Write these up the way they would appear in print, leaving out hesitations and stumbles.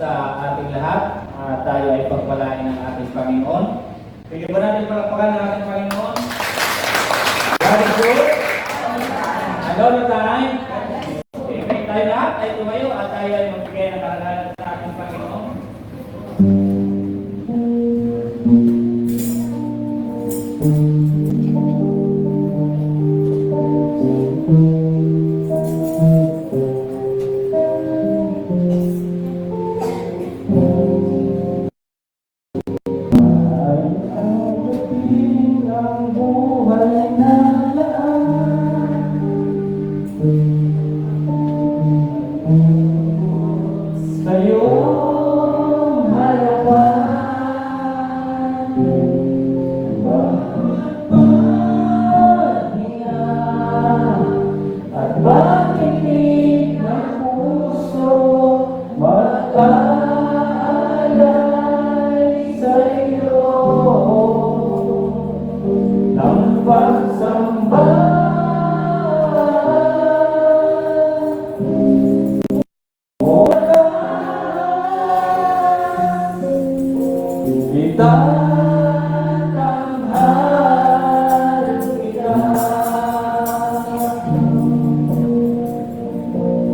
sa ating lahat. Tayo ay pagpalain ng ating Panginoon. Pwede ba natin palakpakan ng ating Panginoon? God is good. And all the time. Okay, tayo lahat ay tumayo at tayo ay magbigay ng karangalan sa ating Panginoon.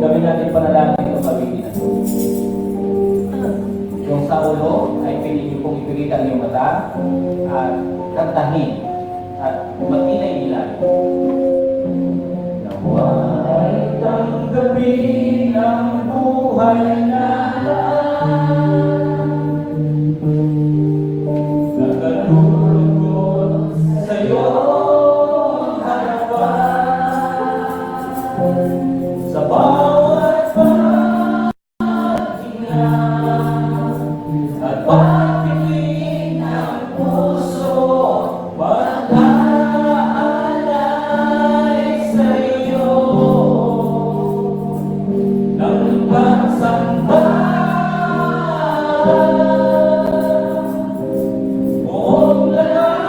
Gawin natin panalangin ng pag-ibig. Yung sa ulo ay pinili kong ipilitan ang iyong mata at kantahin at matinay nila. Nawa'y tanggapin ang buhay na nakatulog sa iyong harapan. Sa bawat paghinga at pagpili ng puso, mag-aalay sa iyo ng pagsamba. Buong lakas,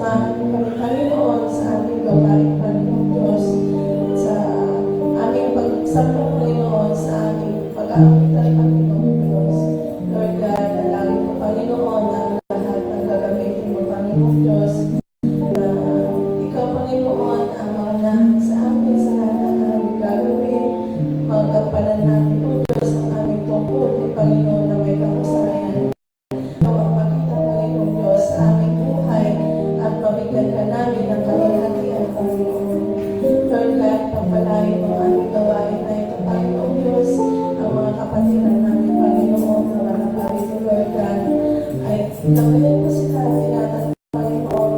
samahan mo kami, Panginoon, sa aming gawain, Panginoon Diyos, sa aming pagsamba, Panginoon, sa aming pag-aakitan, Panginoon Diyos. Lord God, dalangin ko, Panginoon, ang lahat ng gagamitin mo, Panginoon Diyos, na ikaw, Panginoon, ang maunahan sa amin sa lahat ng aming gagawin. Magkapalan natin, O Diyos, ang aming tungkol, Panginoon, na may kakusayan. Magpakita, Panginoon Diyos, sa aming buhay at mabigyan ka namin ng kalihatian, Panginoon. Lord God, pagpalain mo ang aming gawain na ito, Panginoon Diyos, ang mga kapatiran namin, Panginoon, na managalit mo, Lord God, ay nakalit mo sila at tinatan, Panginoon,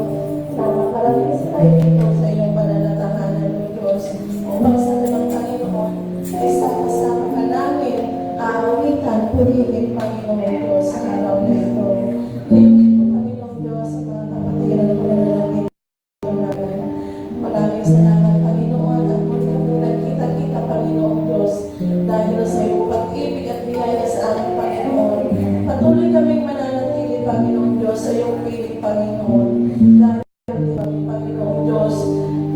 na makarating sila ito sa iyong pananatahanan, O Diyos, upang sa ng Panginoon ay sama-sama ka namin, aawitan, purihin, Panginoon Diyos, sa araw na ito. Ngayon dito, Panginoon Diyos, sa mga kapatiran ko na namin. Maraming salamat, Panginoon, at kung kami nagkita-kita, Panginoon Diyos, dahil sa iyong pag-ibig at biyaya sa aming Panginoon. Patuloy kaming mananatili, Panginoon Diyos, sa iyong piling, Panginoon. Dahil kami, Panginoon Diyos,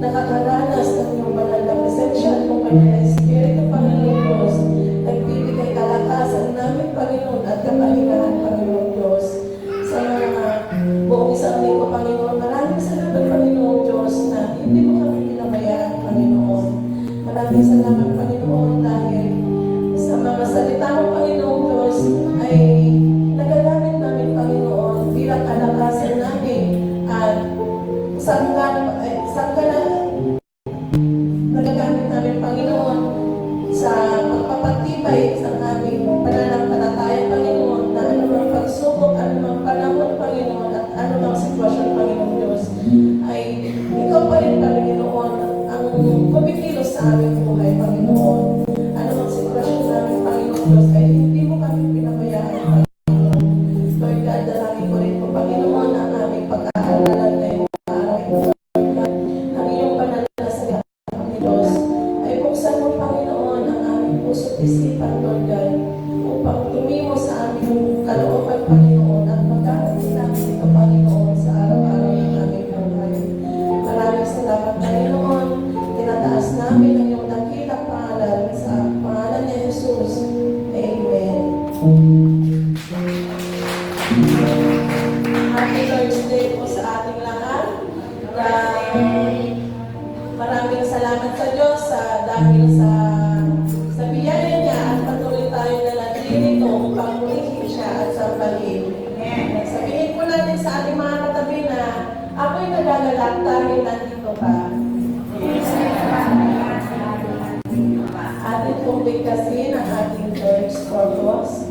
nakakaranas ng iyong banal na presensya at kung kanya na Espiritu, Panginoon Diyos, nagbibigay kalakasan namin, Panginoon, at kapahingahan, Panginoon Diyos. Sa mga buong isang linggo, Panginoon, maraming salamat, Panginoon Diyos, na hindi mo kami pinabayaan, Panginoon. Maraming salamat, Panginoon, dahil sa mga salita mo, Panginoon Diyos, ay nagagamit namin, Panginoon, bilang kalakasan namin at sangka na nagagamit namin, Panginoon, sa pagpapatibay sa aming pananampalataya, Panginoon, na anumang pagsubok, anumang panahon, Panginoon, at anumang sitwasyon, Panginoon Diyos, ay ikaw pa rin, Panginoon, ang kumikilos sa aming buhay, Panginoon. Anumang sitwasyon namin, Panginoon Diyos, ay hindi mo kami pinabayaan, Panginoon. Lord God, dalangin ko rin po, Panginoon, ang aming pag-aaralan ngayong araw ito. Ang iyong pananalasaya, Panginoon Diyos, ay buksan mo, Panginoon, ang aming puso't isipan, Lord God, upang tumimo sa aming kalooban, Panginoon, at magkakaroon namin ito, Panginoon, sa araw-araw ng aming buhay. Maraming salamat, Panginoon. Tinataas namin ang iyong dakilang pangalan sa pangalan ni Jesus. Amen. Happy Lord's Day po sa ating lahat. Maraming salamat sa Diyos dahil sa biyaya niya at patuloy tayo nanatili nito upang purihin siya at sambahin. Sabihin po natin sa ating mga katabi na ako'y nagagalak dahil nandito ka. Atin pong bigkasin ang ating church purpose.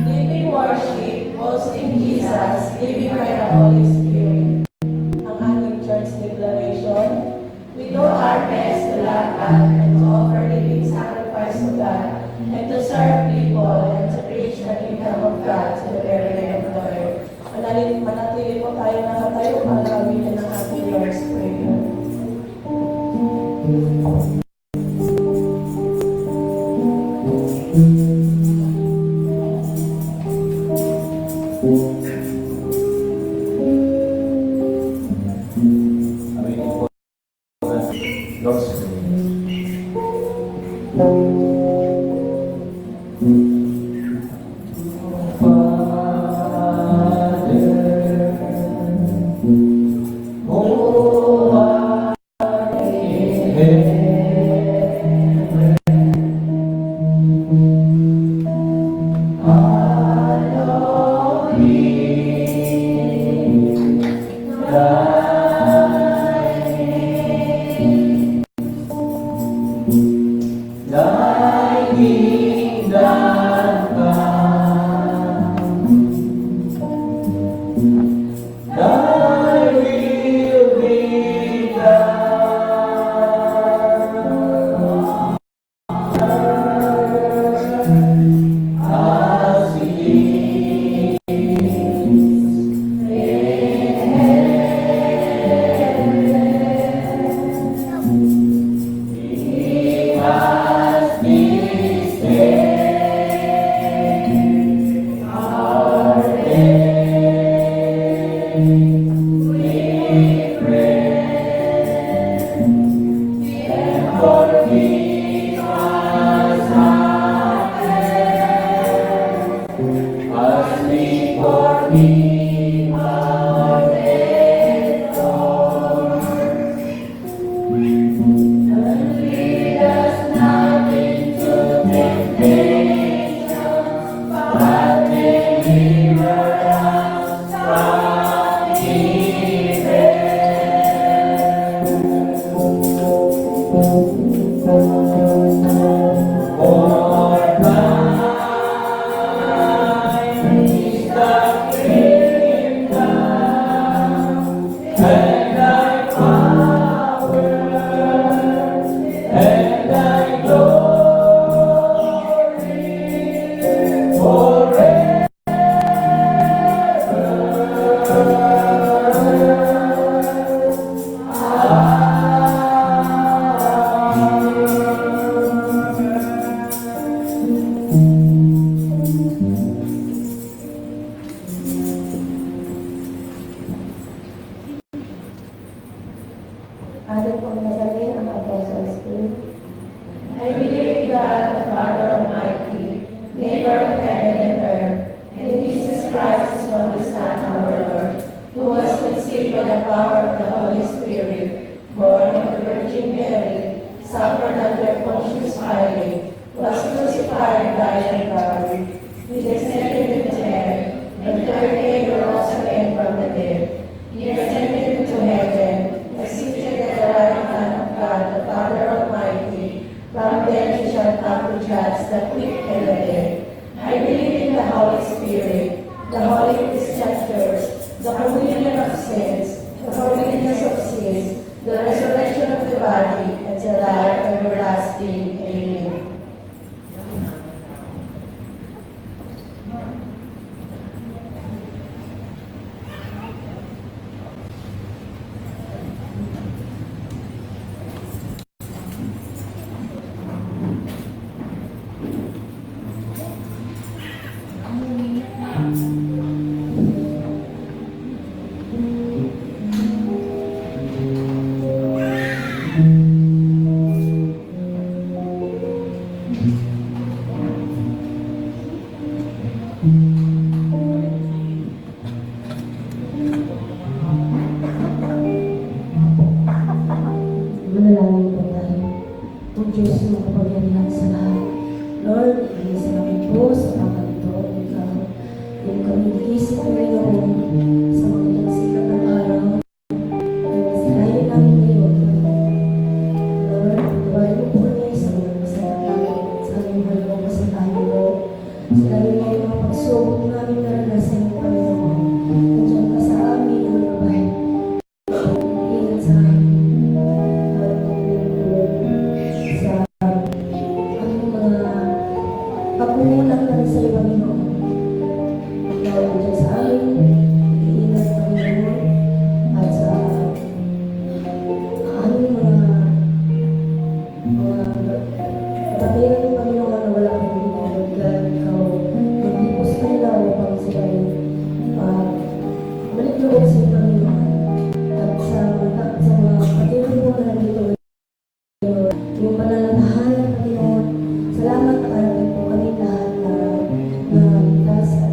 Living worship, boasting Jesus, living by the Holy Spirit. Ang ating church declaration, we do our best to love God and to offer living sacrifice to God and to serve people and to preach the kingdom of God to the very end of the earth. Manatili po tayo nakatayo para gamitin ang ating Lord's Prayer. Lord's Atin pong nasabihin ang Apostles' Creed. I believe God, the Father Almighty, maker of heaven and earth, and Jesus Christ, His only Son, our Lord, who was conceived by the power of the Holy Spirit, born of the Virgin Mary, suffered under Pontius Pilate, was crucified, died, and buried. He descended into hell, and third day rose again from the dead. He ascended into heaven, and seated at the right hand of God, the Father Almighty. From there He shall come to judge the quick and the dead. I believe in the Holy Spirit, the Holy Christian Church, the communion of saints, the forgiveness of sins, the resurrection of the body, and the life everlasting. Amen. Manalangin po tayo. Ang Diyos na makapangyarihan sa lahat. Lord, maraming salamat po sa pagkat ito. Ikaw, yung kami isip Panginoon sa mga nagsikat ng araw. Sinayin namin ngayon. Lord, gawain mo po kami sa mga masarap namin sa aming mga masalahin mo. Sa aming mga pagsubok namin naranasan ng Panginoon. Nandiyan ka sa amin ang babae. Ingat sa amin. Pagkukulang namin sa iyo, Panginoon. Ikaw dyan sa amin, iingat, Panginoon, at sa aming mga kapatiran, Panginoon, na wala kang ginagawa. God, ikaw, maghipos ka nila upang sila ay balik loob sa iyo, Panginoon. At sa mga kapatiran mo na nandito, yung pananatahan, Panginoon, salamat na karating po kami lahat na ligtas at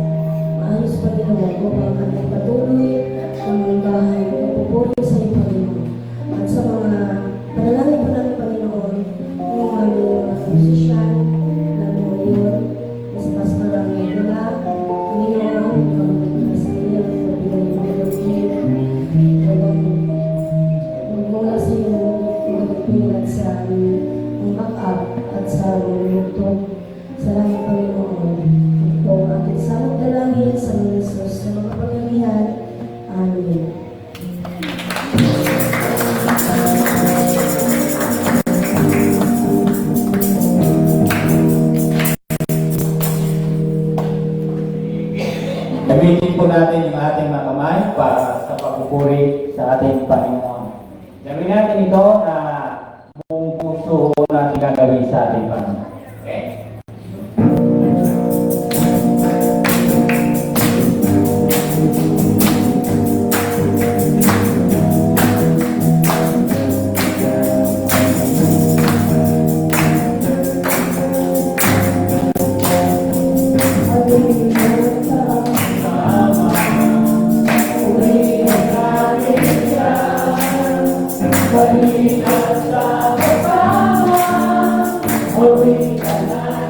maayos, Panginoon, upang kami patuloy ang mga bahay na pupuri sa iyo, Panginoon. At sa mga panalangin po namin, Panginoon, yung aming mga musisyan, namin ngayon, sa pastoral ng Dula, Panginoon, ikaw magpapala sa iyo, magbigay ng mga magmula sa iyo, magpilat sa aming ang backup at sa lutong. Salamat, Panginoon. Ito ang ating samang dalangin sa mga Jesus na makapangyarihan. Amen. Gamitin po natin yung ating mga kamay para sa pagpupuri sa ating Panginoon. Gawin natin ito na buong puso natin gagawin sa ating Panginoon. Okay? Pag-iingat sa kasama, huwag ka na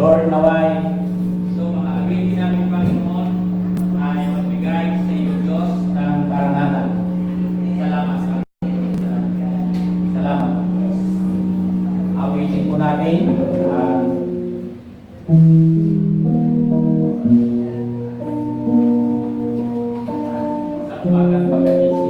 Lord, naway, so mga ability namin, Panginoon, ay magbigay sa iyo, Diyos, ng karangalan. Salamat sa amin. Salamat, Diyos. Awitin po natin ang sa umagang pag-iisip.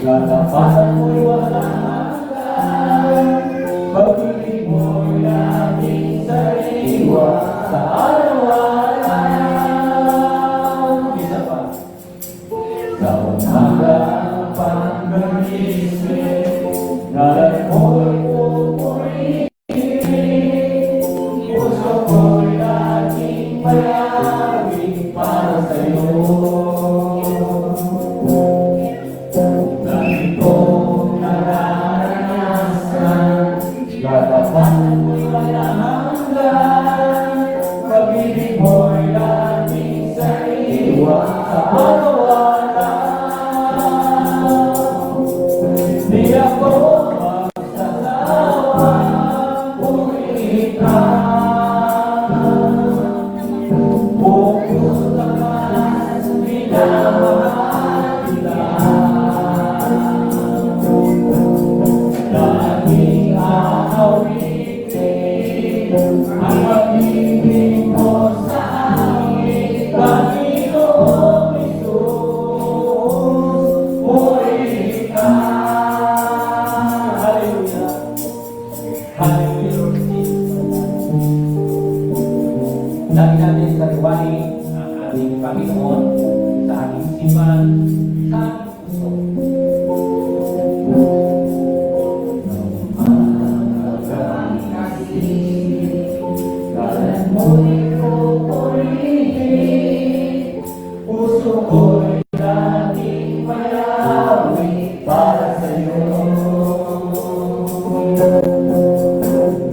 Katapasan mo'y walang hanggan, pag-ibig mo'y laging sariwa sa araw-araw. Isa pa. Sa umaga pag-iisip, Ngalan mo'y pupurihin, puso ko'y laging mayawin para sa'yo. Dahil kong nararanasan, gatapan mo'y walang hanggan, pag-ibig mo'y laging sa iwan sa araw-araw. Di ako magsasawa, purihin ka. Buong puso naman, minamahal kita. Laging aawitin ang pag-ibig mo sa akin, Panginoong Hesus, purihin ka. Hallelujah. Hallelujah. Lagi natin sariwain ang ating Panginoon sa ating isipan, sa ating puso. Ngalan mo'y pupurihin, puso ko'y laging mayawin para sa'yo.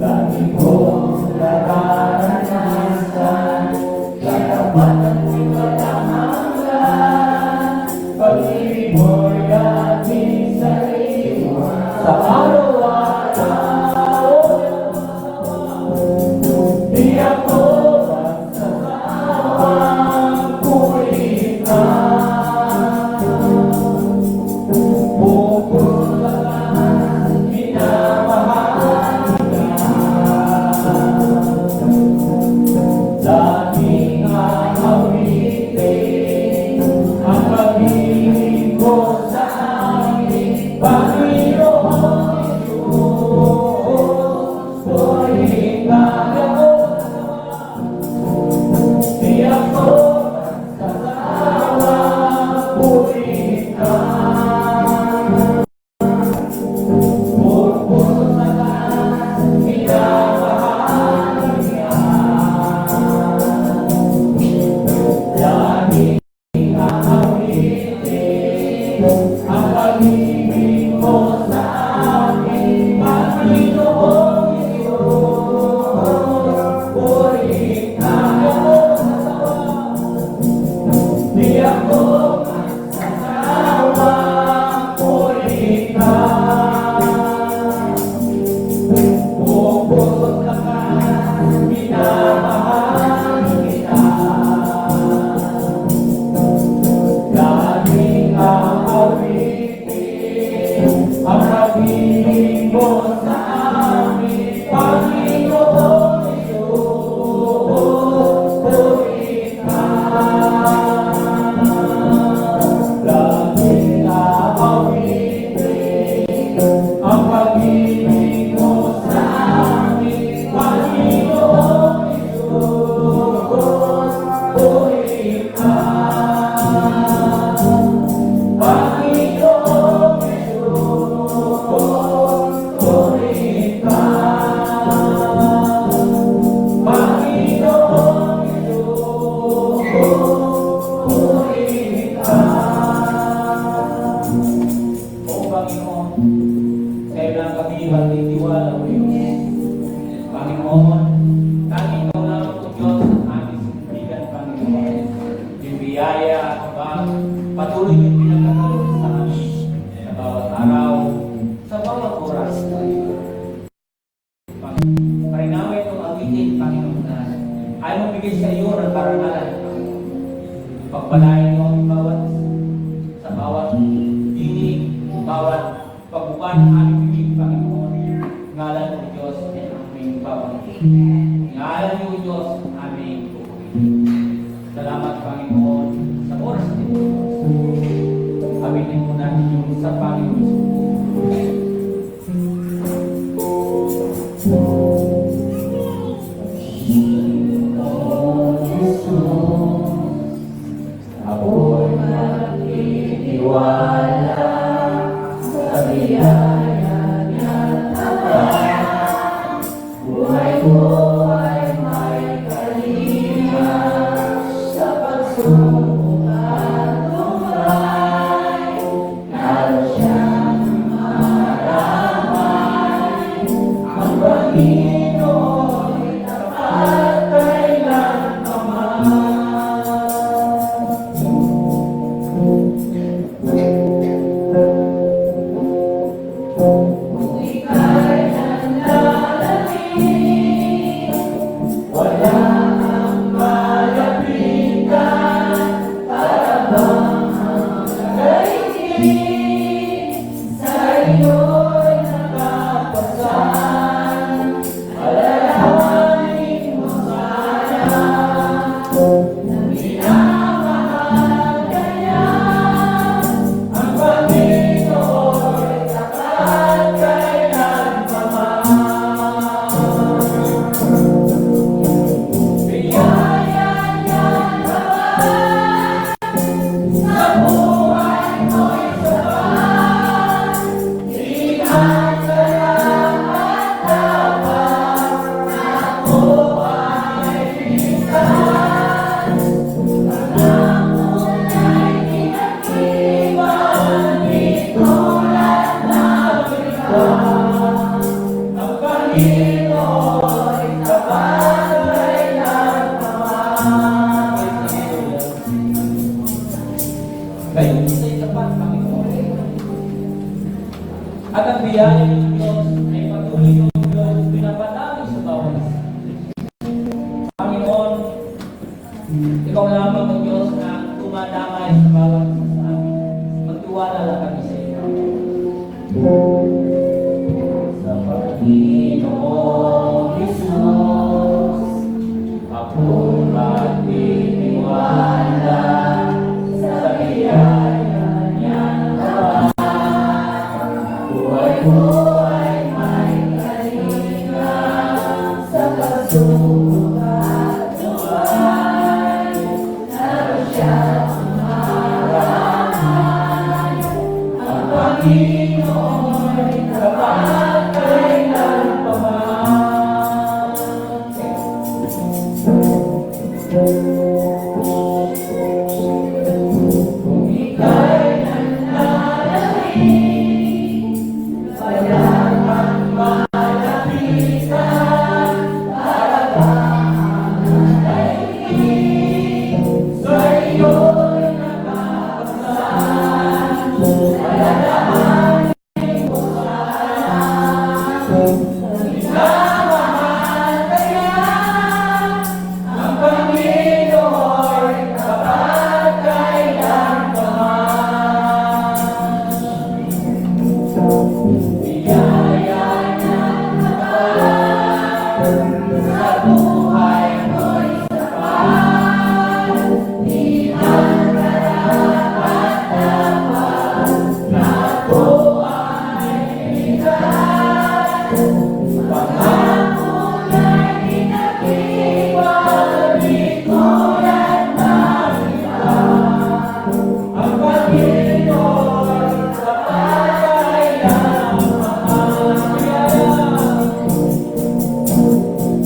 Lagi kong nararanasan, katapatan mo'y walang hanggan, pag-ibig mo'y laging sa iwan sa araw-araw. Di ako magsasawa, purihin ka. Buong puso naman, minamahal kita. Laging aawitin ang pag-ibig mo sa akin, Panginoong Hesus, purihin ka. Di ako magsasawa, purihin ka. Buong puso naman, minamahal kita. Laging aawitin ang pag-ibig mo sa akin, Panginoong Hesus, purihin ka. Di ako magsasawa, purihin ka. Buong puso naman, minamahal kita. Laging aawitin ang pag-ibig mo sa amin, Panginoong Hesus, purihin ka. Laging aawitin ang pag-ibig mo sa amin, Panginoong Hesus, purihin ka. Panginoong Hesus, purihin ka. Panginoong Hesus, purihin ka. O Panginoon, sa iyo lang kami magtitiwala o Diyos. Panginoon, tanging ikaw lang o Diyos ang aming sindigan, Panginoon. Yung biyaya at bang patuloy yung pinagkakaroon sa amin sa bawat araw, sa bawat oras, Panginoon. Parinaway itong awitin, Panginoon, na ayaw mabigay sa iyo ng karangalan, Panginoon. Pagpalain mo ang bawat sa bawat dinig, bawat pagbuka ng aming bibig, Panginoon. Ngalan mo, Diyos, ay aming babangkin. Ngalan mo, Diyos, aming pupurihin. Salamat, Panginoon, sa oras nito. Awitin mo natin yung sa Panginoon. Ako'y magtitiwala sa biyaya niya. Kayo isa'y tapat, Panginoon. At ang biyaya ng Diyos ay patuloy ng Diyos pinapatawid sa bawat isa. Panginoon, Ikaw lamang ang Diyos na tumadamay sa bawat isa sa amin. Magtiwala lang kami sa iyo. Sa Panginoong Jesus, ako magtitiwala sa biyaya niya naman. Buhay ko ay may kalinga sa pagsubok at buhay. Naroon siya ang harapan. Ang Panginoon ay tapat kailanpaman. Kung ika'y nananahing, kailangan malapitan para mahalagain. Sa iyo'y nakapagsan, alalahanin mo sana. Minamahal kaya ang Panginoon kapag kailanman. Biyaya ng kapal sa buhay mo'y sapat. Di man karapat-dapat na ako ay ikat. Pangako na'y inakiwan, di tulad ng iba. Ang Panginoon sa pagkailanman.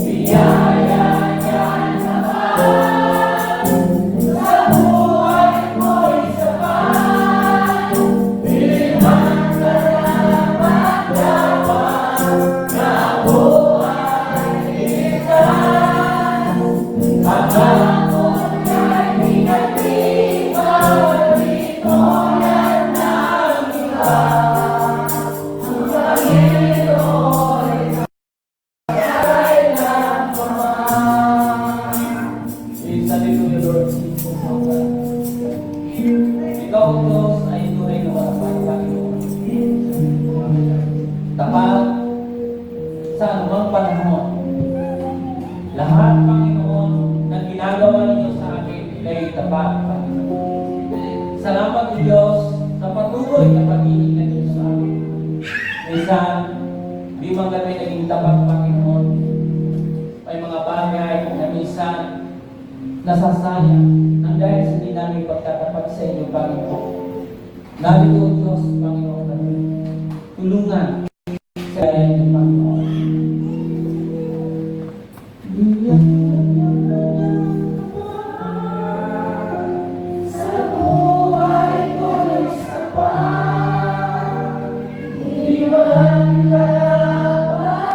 Biyaya niya'y sapat, sa buhay mo'y sapat. Di man karapat-dapat na ako ay ikat. Pangako na'y inakiwan, di tulad ng iba. Ang Panginoon Please, hallelujah, Lord. Ikaw, Diyos, ay tunay na marapat, Panginoon. Tapat sa anumang panahon. Lahat, Panginoon, na ginagawa ninyo sa akin ay tapat, Panginoon. Salamat, Diyos, sa patuloy na pag-iingat niyo sa akin. Minsan, di man kami naging tapat, Panginoon. May mga bagay na minsan nasasayang ang dahil sa hindi namin pagtatapat sa inyo, Panginoon. Narito, Diyos, Panginoon, kami. Tulungan sa inyo, Panginoon. Sa buhay ko'y sapat, di man karapat-dapat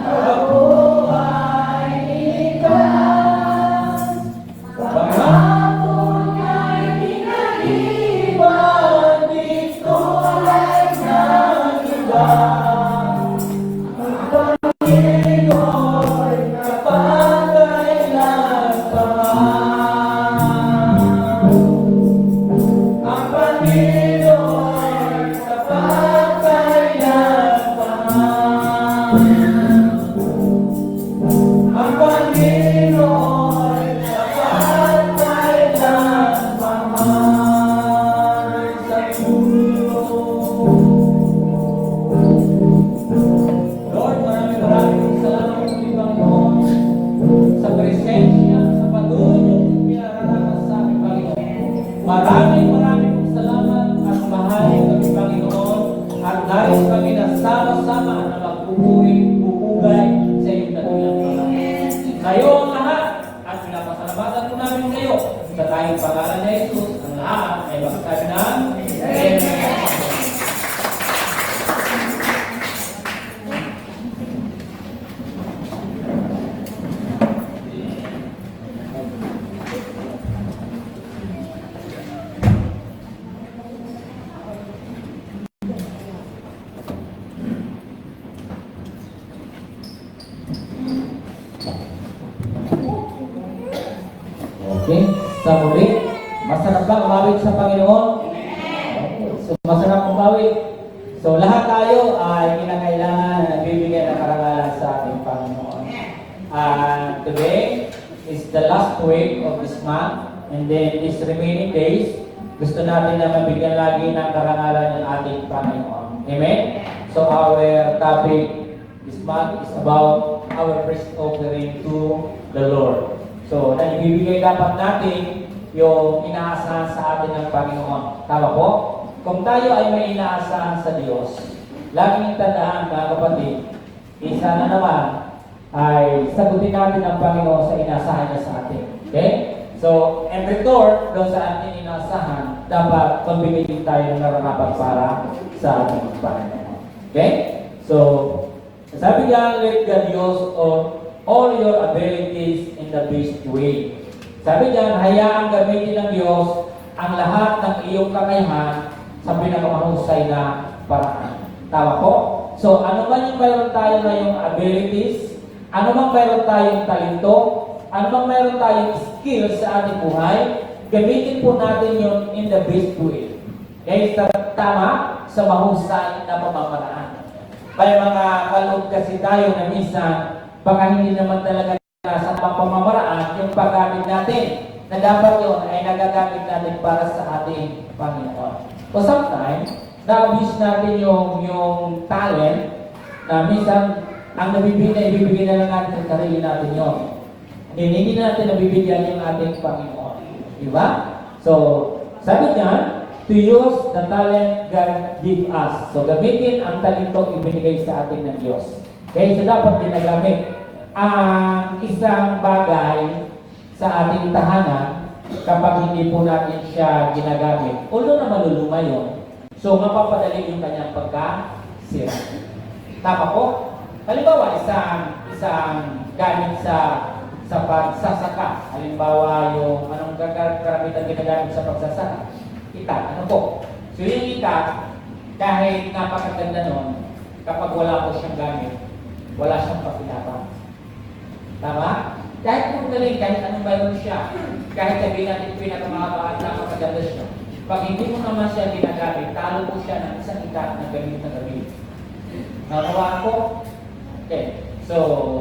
na ako ay ikat. Pangako niya'y pinag-iwan, di tulad At nais kami na sama-sama na magpupugay sa iyong dakilang pangalan. Kayo ang lahat at pinapasalamatan po namin kayo sa tayong pangalan ni Jesus. Ang lahat ay magsasabi ng Amen. Okay, sa muli, masarap ba umawit sa Panginoon? Okay. So, masarap umawit. So, lahat tayo ay kinakailangan na nagbibigay ng karangalan sa ating Panginoon. Today is the last week of this month, and then these remaining days, gusto natin na mabigyan lagi ng karangalan ng ating Panginoon. Amen? So, our topic this month is about our praise offering to the Lord. So, na ibibigay dapat natin yung inaasahan sa atin ng Panginoon. Tama po? Kung tayo ay may inaasahan sa Diyos, laging tandaan, mga kapatid, isa na naman ay sagutin natin ang Panginoon sa inaasahan niya sa atin. Okay? So, and return doon sa ating inaasahan, dapat magbigay din tayo ng naranapan para sa ating Panginoon. Okay? So, sabi niya, let God use all your abilities in the best way. Sabi niyan, hayaang gamitin ng Diyos ang lahat ng iyong kakayahan sa pinakamahusay na paraan. Tama po? So, ano man yung mayroon tayo ngayong abilities, ano man mayroon tayong talento, ano man mayroon tayong skills sa ating buhay, gamitin po natin yun in the best way. Okay? Tama sa mahusay na pamamaraan. May mga kaloob kasi tayo na minsan baka hindi naman talaga sa pamamaraan yung paggamit natin na dapat yun ay nagagamit natin para sa ating Panginoon. So sometimes, na-abuse natin yung talent na minsan ang ibibigay na lang natin sa sarili natin yun. Hindi natin nabibigyan yung ating Panginoon. Diba? So, sabi niya, to use the talent God give us. So, gamitin ang talentong ibinigay sa atin ng Diyos. Okay, so dapat ginagamit ang isang bagay sa ating tahanan kapag hindi po natin siya ginagamit. Although na maluluma yun, so mapapadali yung kanyang pagkasira. Tama po? Halimbawa, isang gamit sa pagsasaka. Halimbawa, yung anong karamitan ginagamit sa pagsasaka? Itak. Ano po? So yung itak, kahit napakaganda nun, kapag wala po siyang gamit, wala siyang pakinabang. Tama? Kahit kung galing, kahit anong mayroon siya, kahit sabihin natin pinakamahaba at napakaganda siya, pag hindi mo naman siya ginagamit, talo po siya ng isang itak na gamit na gamit. Nakawaan po? Okay. So,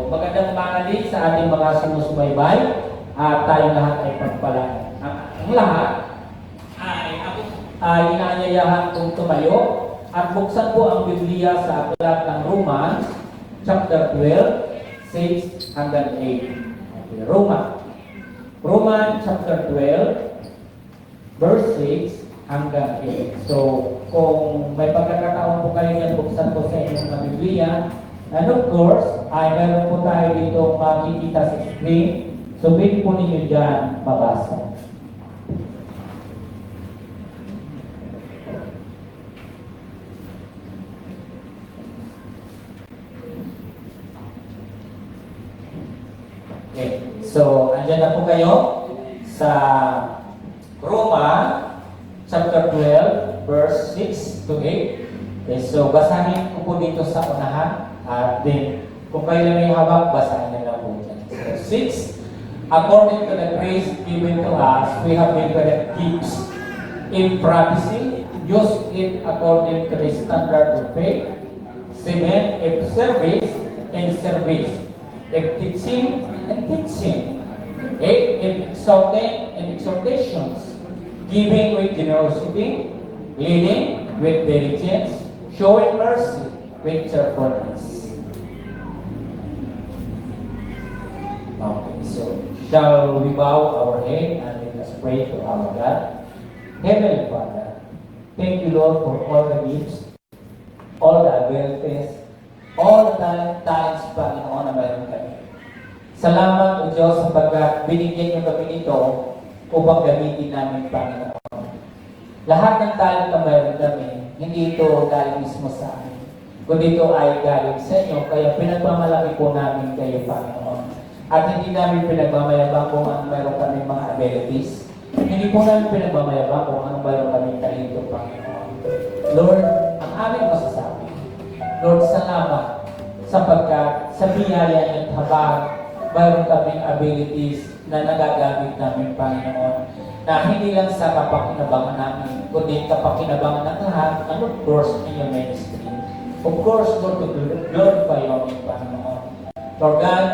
magandang umaga din sa ating mga sumusubaybay at tayong lahat ay pagpalain. Ang lahat ay inaanyayahan kong tumayo at buksan po ang Biblia sa aklat ng Romans chapter 12, 6 hanggang 8. Okay, Romans chapter 12, verse 6 hanggang 8. So, kung may pagkakataon po kayo yan, buksan po sa inyong mga Biblia. And of course, ay meron po tayo dito makikita sa screen. So, pwede po ninyo dyan mabasa. Okay. So, andyan na po kayo sa Roma chapter 12, verse 6 to 8. Okay, so, basahin ko po dito sa unahan. At then, kung kayo na may hawak, basahin na lang po dyan. So, 6, according to the grace given to us, we have been given gifts in practicing, use it according to the standard of faith. 7, if service and service. If teaching and teaching. 8, if exhorting and exhortations. Giving with generosity. Leading with diligence. Showing mercy with cheerfulness. Okay, so shall we bow our head and let us pray to our God? Heavenly Father, thank you, Lord, for all the gifts, Salamat, O Diyos, sapagkat binigyan niyo kami nito upang gamitin namin, Panginoon. Lahat ng talent na mayroon kami, hindi ito galing mismo sa amin, kundi ito ay galing sa inyo, kaya pinagmamalaki po namin kayo, Panginoon. At hindi namin pinagmamayabang kung ano mayroon kami mga abilities. Hindi po namin pinagmamayabang kung ano mayroon kami talento, Panginoon. Lord, ang aming masasabi, Lord, salamat sapagkat sa biyaya at habang mayroon kaming abilities na nagagamit namin, Panginoon, na hindi lang sa kapakinabangan namin, kundi kapakinabangan ng lahat, and of course, in your ministry. Of course, Lord, to glorify your name, Panginoon. Lord God,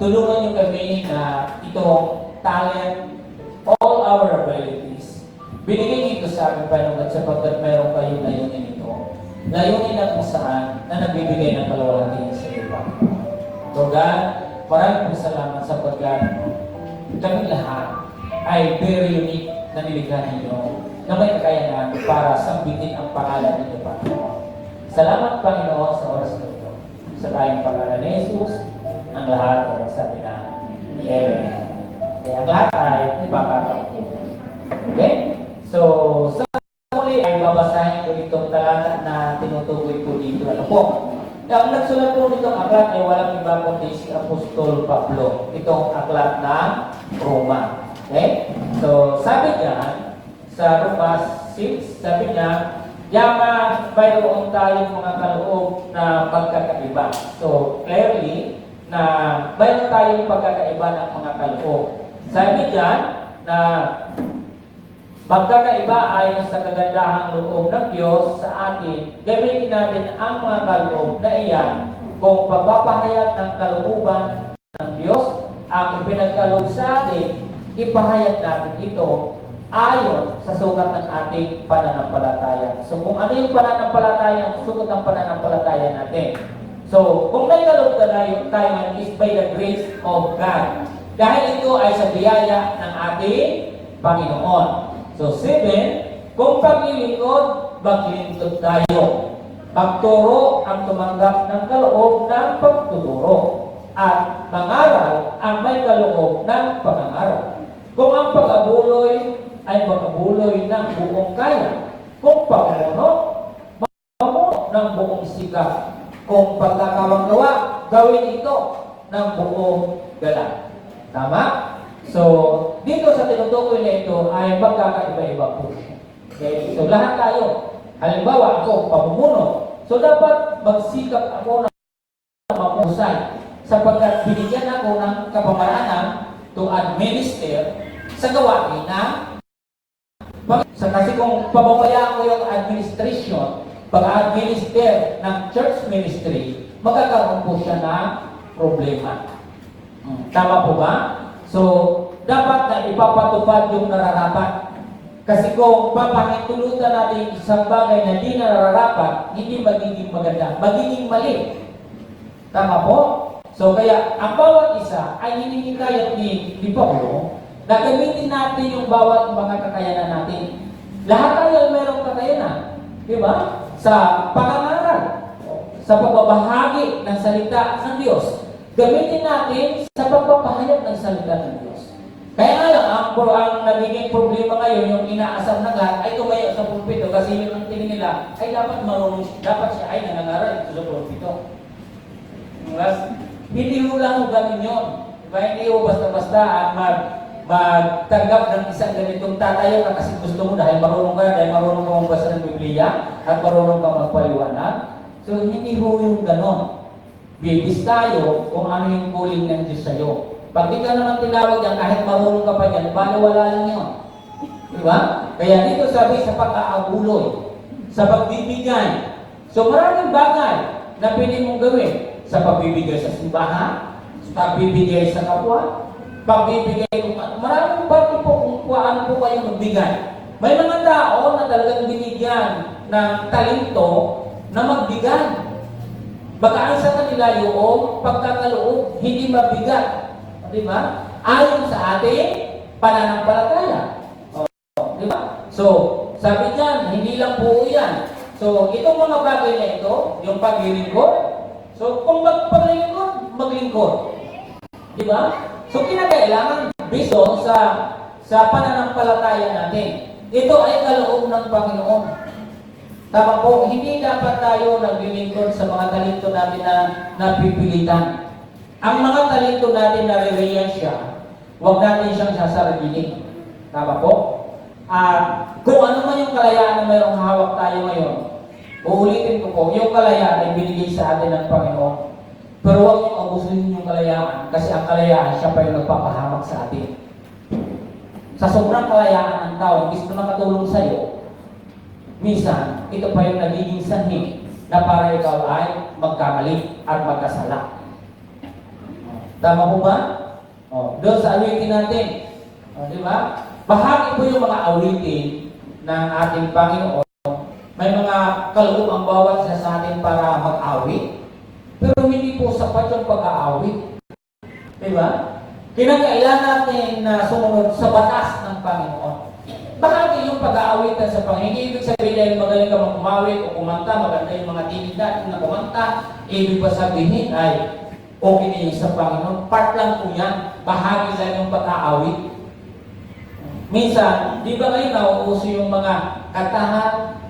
tulungan niyo kami na itong talent, all our abilities, binigay dito sa amin, Panginoon, sapagkat mayroon kayong layunin ito. Layunin na kung saan na nagbibigay ng kalawalhatian sa iyo, Panginoon. Lord God, maraming pong salamat sapagkat kami lahat ay very unique na nilikha ninyo na may kakayanan para sambitin ang pangalan ninyo, Panginoon. Salamat, Panginoon, sa oras na ito. Sa tayong pangalan ni Jesus, ang lahat ay sabi na, Amen. Kaya ang lahat ay ipapatawag. Okay? So, sa muli ay babasahin ko itong talata na tinutukoy ko dito. Ano po? Ang nagsulat po nitong aklat ay walang iba kundi si Apostol Pablo. Itong aklat ng Roma. Okay? So, sabi niya, sa Roma 6, sabi niya, yaman, mayroon tayong mga kaloob na pagkakaiba. So, clearly, na mayroon tayong pagkakaiba ng mga kaloob. Sabi diyan na magkakaiba ayon sa kagandahang loob ng Diyos sa atin, gamitin natin ang mga kaloob na iyan kung pagpapahayag ng kalooban ng Diyos ang ipinagkaloob sa atin, ipahayag natin ito ayon sa sukat ng ating pananampalataya. So kung ano yung pananampalataya, sukat ng pananampalataya natin. So kung may kaloob tayo is by the grace of God. Dahil ito ay sa biyaya ng ating Panginoon. So 7, kung paglilingkod, maglingkod tayo. Pagturo ang tumanggap ng kaloob ng pagtuturo. At mangaral ang may kaloob ng pangangaral. Kung ang pag-abuloy ay pag-abuloy ng buong kaya. Kung pagmuno, mamuno ng buong sikap. Kung pagkakawang-gawa, gawin ito ng buong galang. Tama? So, dito sa tinutukoy na ito ay magkakaiba-iba po. Okay? So, lahat tayo. Halimbawa, ako, pamumuno. So, dapat magsikap ako na mapusay sapagkat binigyan ako ng kapamaranan to administer sa gawain na kasi kung pababayaan ko yung administration, pag-administer ng church ministry, magkakaroon po siya ng problema. Tama po ba? So, dapat na ipapatupad yung nararapat. Kasi kung papakitulutan natin isang bagay na di nararapat, hindi magiging maganda, magiging mali. Tama po? So, kaya ang bawat isa ay hinihintayat ni Pablo na gamitin natin yung bawat mga kakayanan natin. Lahat tayo mayroong kakayanan. Di ba? Sa pangangaral, sa pagbabahagi ng salita ng Diyos. Gamitin natin sa pagpapahayag ng salita ng Diyos. Kaya nga lang, ang nagiging problema ngayon, yung inaasam na lahat, ay tumayo sa pulpito kasi yun ang tingin nila, ay dapat marunong, dapat siya ay nangangaral ito sa pulpito. Hindi mo lang ganun yun. Diba? Hindi mo basta-basta magtanggap ng isang ganitong tatayo ka kasi gusto mo dahil marunong ka magbasa ng Biblia at marunong ka magpaliwanag. So, hindi mo yung ganon. Bibis tayo kung ano yung calling ng Diyos sa'yo. Pag di ka naman tinawag yan, kahit marunong ka pa yan, wala lang yun. Diba? Kaya dito sabi sa pag-aabuloy, sa pagbibigay. So maraming bagay na pwede mong gawin. Sa pagbibigay sa simbahan, sa pagbibigay sa kapwa, pagbibigay kung ano. Maraming bagay po kung paano po kayo magbigay. May mga tao na talagang binigyan ng talento na magbigay. Baka sa kanila yung pagkakaloob, hindi mabigat. Di ba? Ayon sa ating pananampalataya. Di ba? So, sabi niyan, hindi lang po yan. So, itong mga bagay na ito, yung paglilingkod. So, kung maglingkod, maglingkod. Di ba? So, kinakailangan biso sa pananampalataya natin. Ito ay kaloob ng Panginoon. Tama po, hindi dapat tayo naglilingkod sa mga talento natin na napipilitan. Ang mga talento natin na re-real siya, huwag natin siyang sasaraginin. Tama po? Kung ano man yung kalayaan na mayroong hawak tayo ngayon, uulitin ko po, yung kalayaan ay binigay sa atin ng Panginoon. Pero huwag niyong abusuhin yung kalayaan kasi ang kalayaan siya pa yung nagpapahamak sa atin. Sa sobrang kalayaan ng tao, gusto makatulong sa iyo, minsan, ito pa yung nagiging sanhi na para ikaw ay magkamali at magkasala. Tama po ba? Doon sa awitin natin. Di ba? Bahagi po yung mga awitin ng ating Panginoon. May mga kaloob ang bawat isa sa atin para mag-awit. Pero hindi po sapat yung pag-aawit. Di ba? Kinakailangan natin na sumunod sa batas ng Panginoon. Bahagi yung pag-aawitan sa Panginoon. Hindi ibig sabihin dahil magaling ka mag-umawit o kumanta, maganda yung mga tinig natin na kumanta, ibig pa sabihin ay okay na yung sa Panginoon. Part lang po yan. Bahagi lang yung pag-aawit. Minsan, di ba ngayon nauuso yung mga kantahan?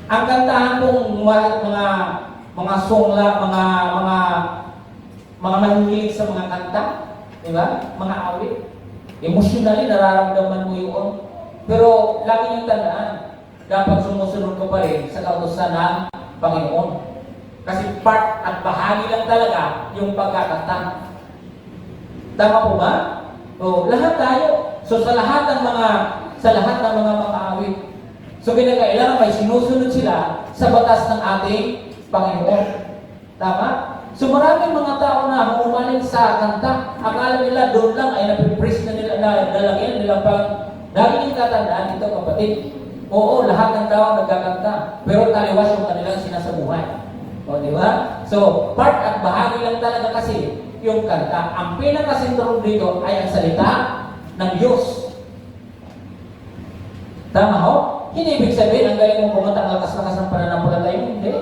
Ang kantahan pong mga songla, mga mahihilig sa mga kanta, di ba? Mga awit. Emotionally, nararamdaman mo yun. Pero lagi niyong tandaan, dapat sumusunod ka pa rin sa kautusan ng Panginoon. Kasi part at bahagi lang talaga yung pagkakanta. Tama po ba? O, lahat tayo. So sa lahat ng mga awit. So kinakailangan may sinusunod sila sa batas ng ating Panginoon. Tama? So maraming mga tao na humaling sa kanta, akala nila doon lang ay napipreach na nila, nalagyan nila pang, dahil yung tatandaan ito kapatid. Oo, lahat ng tao nagkakanta, pero taliwas yung kanilang sinasabuhay. O, di ba? So, part at bahagi lang talaga kasi yung kanta. Ang pinakasinturong dito ay ang salita ng Diyos. Tama ho? Hindi ibig sabihin, ang galing mong kumanta, ang lakas-lakas ng pananampalataya mo, hindi.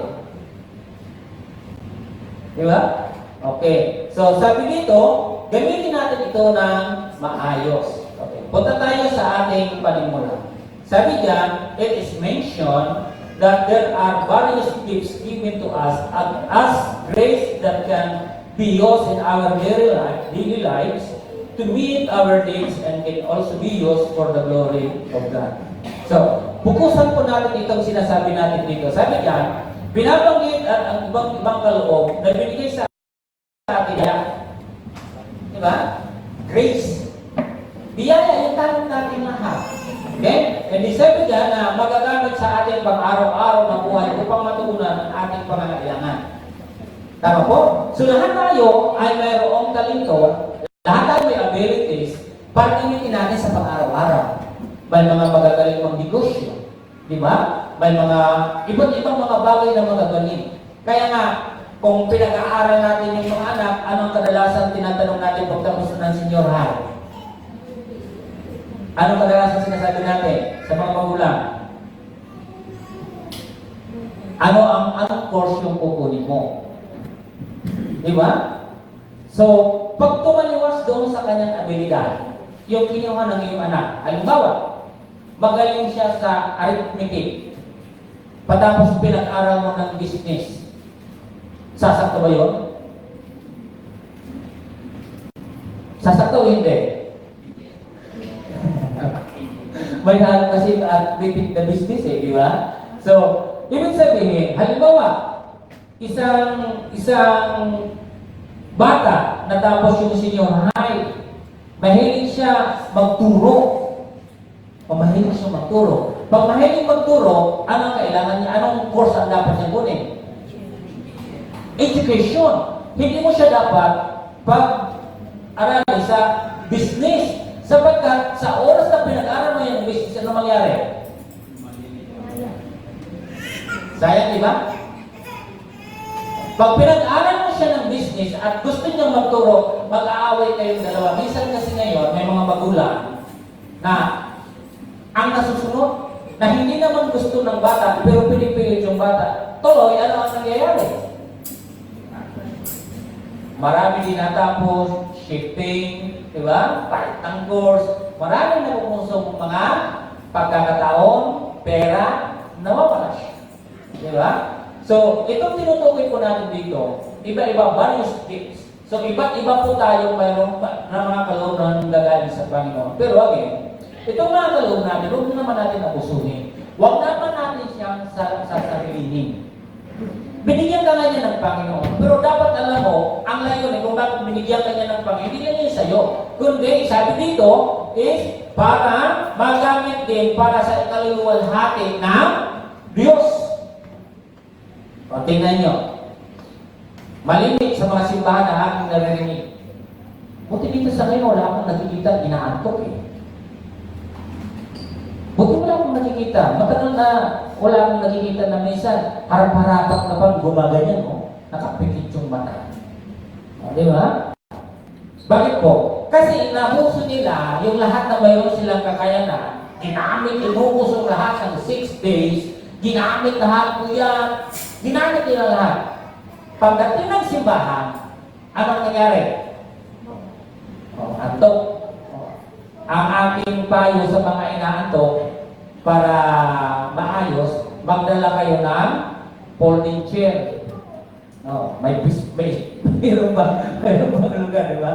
Di ba? Okay. So, sabi dito, gamitin natin ito ng maayos. Okay. Punta tayo sa ating panimula. Sabi diyan, it is mentioned that there are various gifts given to us as grace that can be used in our daily lives to meet our needs and can also be used for the glory of God. So, bukusan po natin itong sinasabi natin dito. Sabi diyan, binabanggit at ang ibang kaloob na binigay sa atin yan. Di ba? Grace. Biyaya yung tanong natin lahat. Okay? And sabi dyan na magagamit sa ating pang-araw-araw na buhay upang matugunan ang ating pangangailangan. Tama po? So lahat tayo ay mayroong talento, lahat tayo may abilities para gamitin natin sa pang-araw-araw. May mga magagaling mag-negosyo. Di ba? May mga iba't ibang mga bagay na magagaling. Kaya nga, kung pinag-aaral natin yung mga anak, anong kadalasan tinatanong natin pagtapos ng senior high? Anong kadalasan sinasabi natin sa mga magulang? Anong course yung kukunin mo? Di ba? So, pag tumaliwas doon sa kanyang abilidad, yung kinuha ng iyong anak, halimbawa, magaling siya sa arithmetic, patapos pinag-aral mo ng business, sasakto ba yun? Sasakto o hindi? May halo kasi arithmetic na business di ba? So, ibig sabihin, halimbawa, isang bata na tapos yung senior high, mahilig siya magturo. Mahilig siya magturo. Pag mahilig magturo, anong kailangan niya? Anong course ang dapat niya kunin? Education. Hindi mo siya dapat pag-aralin sa business. Sapagkat sa oras na pinag-aral mo yung business, ano mangyari? Sayang, di ba? Pag pinag-aral mo siya ng business at gusto niyang magturo, mag-aaway kayong dalawa. Minsan kasi ngayon, may mga magulang na ang nasusunod, na hindi naman gusto ng bata, pero pinipilit yung bata. Tuloy, ano ang nangyayari? Marami din natapos, shifting, di ba? Palit ng course. Maraming nakukusong mga pagkakataon, pera, nawawala siya. Di ba? So, itong tinutukoy po natin dito, iba-iba, various gifts. So, iba't iba po tayo mayroong na mga kaloob na gagaling sa Panginoon. Pero again, itong mga kaloob natin, huwag naman natin abusuhin. Huwag naman natin siyang sasarilinin. Binigyan ka nga niya ng Panginoon. Pero dapat alam mo, ang layunin kung bakit binigyan ka niya ng Panginoon, hindi lang yun sa'yo. Kundi, sabi dito, is para magamit din para sa ikaluluwalhati ng Diyos. O, tingnan nyo. Malimit sa mga simbahan na aking naririnig. Buti dito sa ngayon, wala akong nakikita, inaantok eh. Buti wala akong nakikita. Matagal na wala akong nakikita na minsan, harap-harapak na pang gumaganyan, no? Nakapikit yung mata. O, di ba? Bakit po? Kasi inabuso nila yung lahat na mayroon silang kakayanan. Ginamit, inubos yung lahat ng 6 days. Ginamit lahat po yan. Ginamit nila lahat. Pagdating ng simbahan, anong nangyari? Antok. Ang aking payo sa mga inaantok, para maayos, magdala kayo ng folding chair. Mayroon bang lugar, di ba?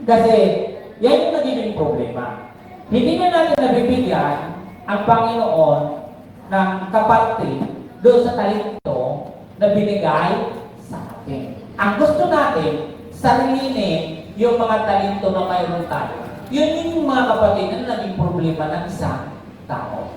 Kasi, yan yung nagiging problema. Hindi na natin nabibigyan ang Panginoon ng kapatid doon sa talento na binigay sa atin. Ang gusto natin, sarilinin yung mga talento na mayroon tayo. Yun yung mga kapatid na naging problema ng isang tao.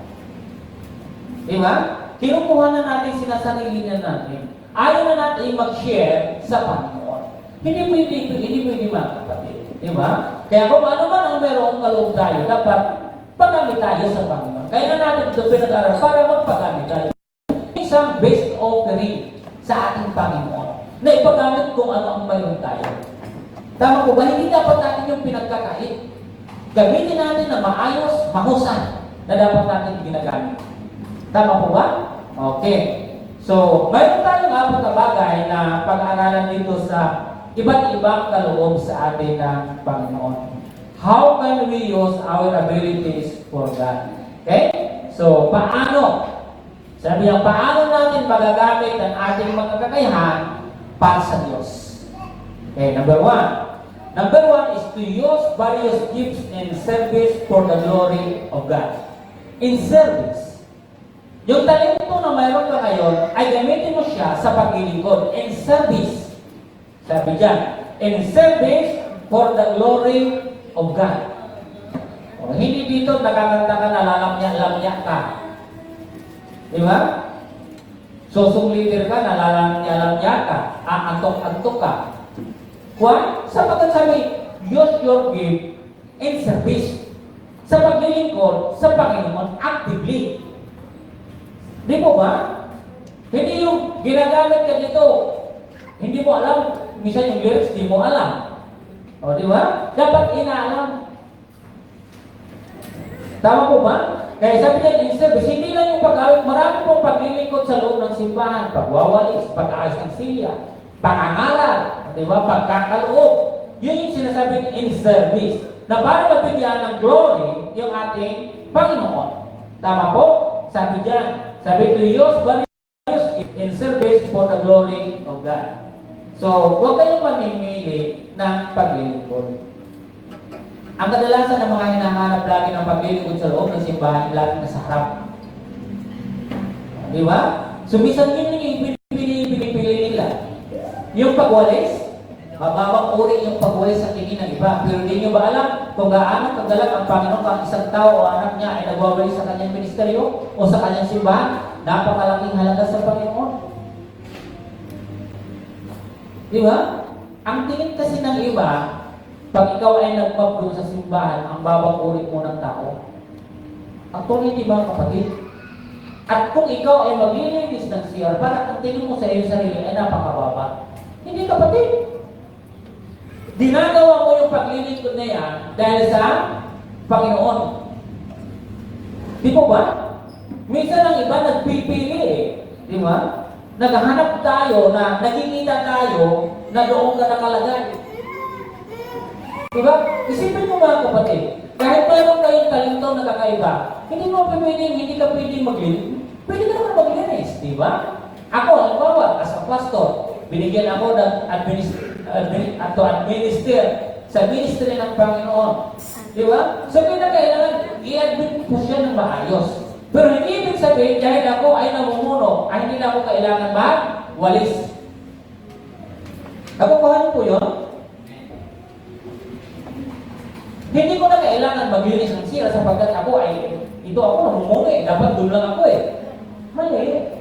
Di ba? Kinukuha na natin, sinasarili na natin. Ayaw na natin mag-share sa Panginoon. Hindi pwede mga kapatid. Di ba? Kaya kung ano man ang merong kaloob tayo, dapat pagamit tayo sa Panginoon. Kaya na natin ito pinag-aral para magpagamit tayo. Isang best offering sa ating Panginoon na ipagamit kung ano ang mayroon tayo. Tama po ba? Hindi dapat natin yung pinagkakait. Gamitin natin na maayos, mahusay na dapat natin ginagamit. Tama po ba? Okay. So, mayroon tayong apat na bagay na pag-aaralan dito sa iba't ibang kaloob sa atin ng Panginoon. How can we use our abilities for God? Okay? So, paano? Sabi niya, paano natin magagamit ang ating mga kakayahan para sa Diyos? Okay, number one. Number one is to use various gifts in service for the glory of God. In service. Yung talento na mayroon ka ngayon, ay gamitin mo siya sa paglilingkod. In service. Sabi dyan, in service for the glory of God. O, hindi dito nakakanta ka, nalalamya-lamya ka. Di ba? Susong leader ka, nalalamya-lamya ka. Aantok-antok ka. Why? Sapagkat sabi, use your gift in service. Sa paglilingkod sa Panginoon, actively. Di po ba? Hindi yung ginagamit ka dito. Hindi mo alam. Minsan yung lyrics, di mo alam. O, di ba? Dapat inaalam. Tama po ba? Kaya sabi niya, in service, hindi lang yung pag-awit. Marami pong paglilingkod sa loob ng simbahan. Pagwawalis, pag-aayos ng silya, pangangaral, di ba? Pagkakaloob. Yun yung sinasabi in service. Na para mabigyan ng glory yung ating Panginoon. Tama po? Sabi dyan. Sabi to use various in service for the glory of God. So, huwag kayong mamimili ng paglilingkod. Ang kadalasan ng mga hinahanap lagi ng paglilingkod sa loob ng simbahan, lagi na sa harap. Di ba? Sumisan yun yung pinipili nila. Yung pagwalis, mababang uri yung pagwalis sa tingin ng iba. Pero hindi nyo ba alam kung gaano kagalang ang Panginoon kung isang tao o anak niya ay nagwawalis sa kanyang ministeryo o sa kanyang simbahan? Napakalaking halaga sa Panginoon. Di ba? Ang tingin kasi ng iba, pag ikaw ay nagpaplo sa simbahan, ang babang uri mo ng tao. Actually, di ba kapatid? At kung ikaw ay maglilinis ng CR, para ang tingin mo sa iyong sarili ay napakababa. Hindi kapatid. Dinagawa mo yung paglilingkod na yan dahil sa Panginoon. Di po ba? Minsan ang iba nagpipili eh. Di ba? Naghahanap tayo na nakikita tayo na doon ka nakalagay. Diba? Isipin mo mga kapatid, kahit mayroon kayong talento na kakaiba, hindi ka pwedeng mag-lead. Pwede ka naman mag-linis, di ba? Ako, halimbawa, as a pastor, binigyan ako ng administer sa ministry ng Panginoon. Di ba? So, kailangan i-admit po siya ng maayos. Pero hindi ibig sabihin, dahil ako ay namumuno, ay hindi na ako kailangan mag-walis. Nakukuha po yun? Hindi ko na kailangan maglinis ng sira sapagkat ako namumuno eh. Dapat doon lang ako eh. Mali.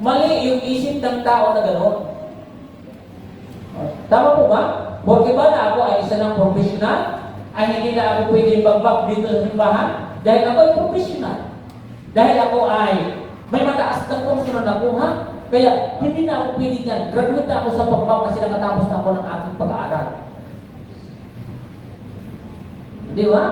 Mali yung isip ng tao na gano'n. Tama po ba? Porque ba na ako ay isa ng professional, ay hindi na ako pwede magbak dito sa simbahan dahil ako ay professional. Dahil ako ay may mataas na kurso na nakuha, kaya hindi na ako pwede yan. Graduate na ako sa pagbak kasi nakatapos na ako ng aking pag-aaral. Di ba?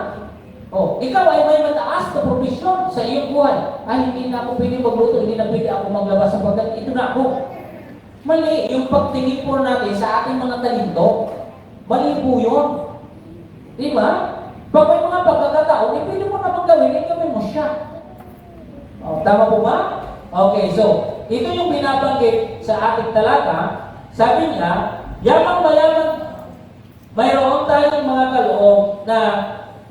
Oh, ikaw ay may mataas na profesyon sa iyong buhay. Ay, hindi na ako pwede magluto, hindi na pwede ako maglabas sapagkat ito na ako. Mali yung pagtingin po natin sa ating mga talento. Mali po yun. Di ba? Pag may mga pagkakataon, pwede mo naman gawin mo siya. Oh, tama po ba? Okay, so, ito yung binabanggit sa ating talata. Sabi niya, yamang mayaman, mayroon tayong mga kaloob na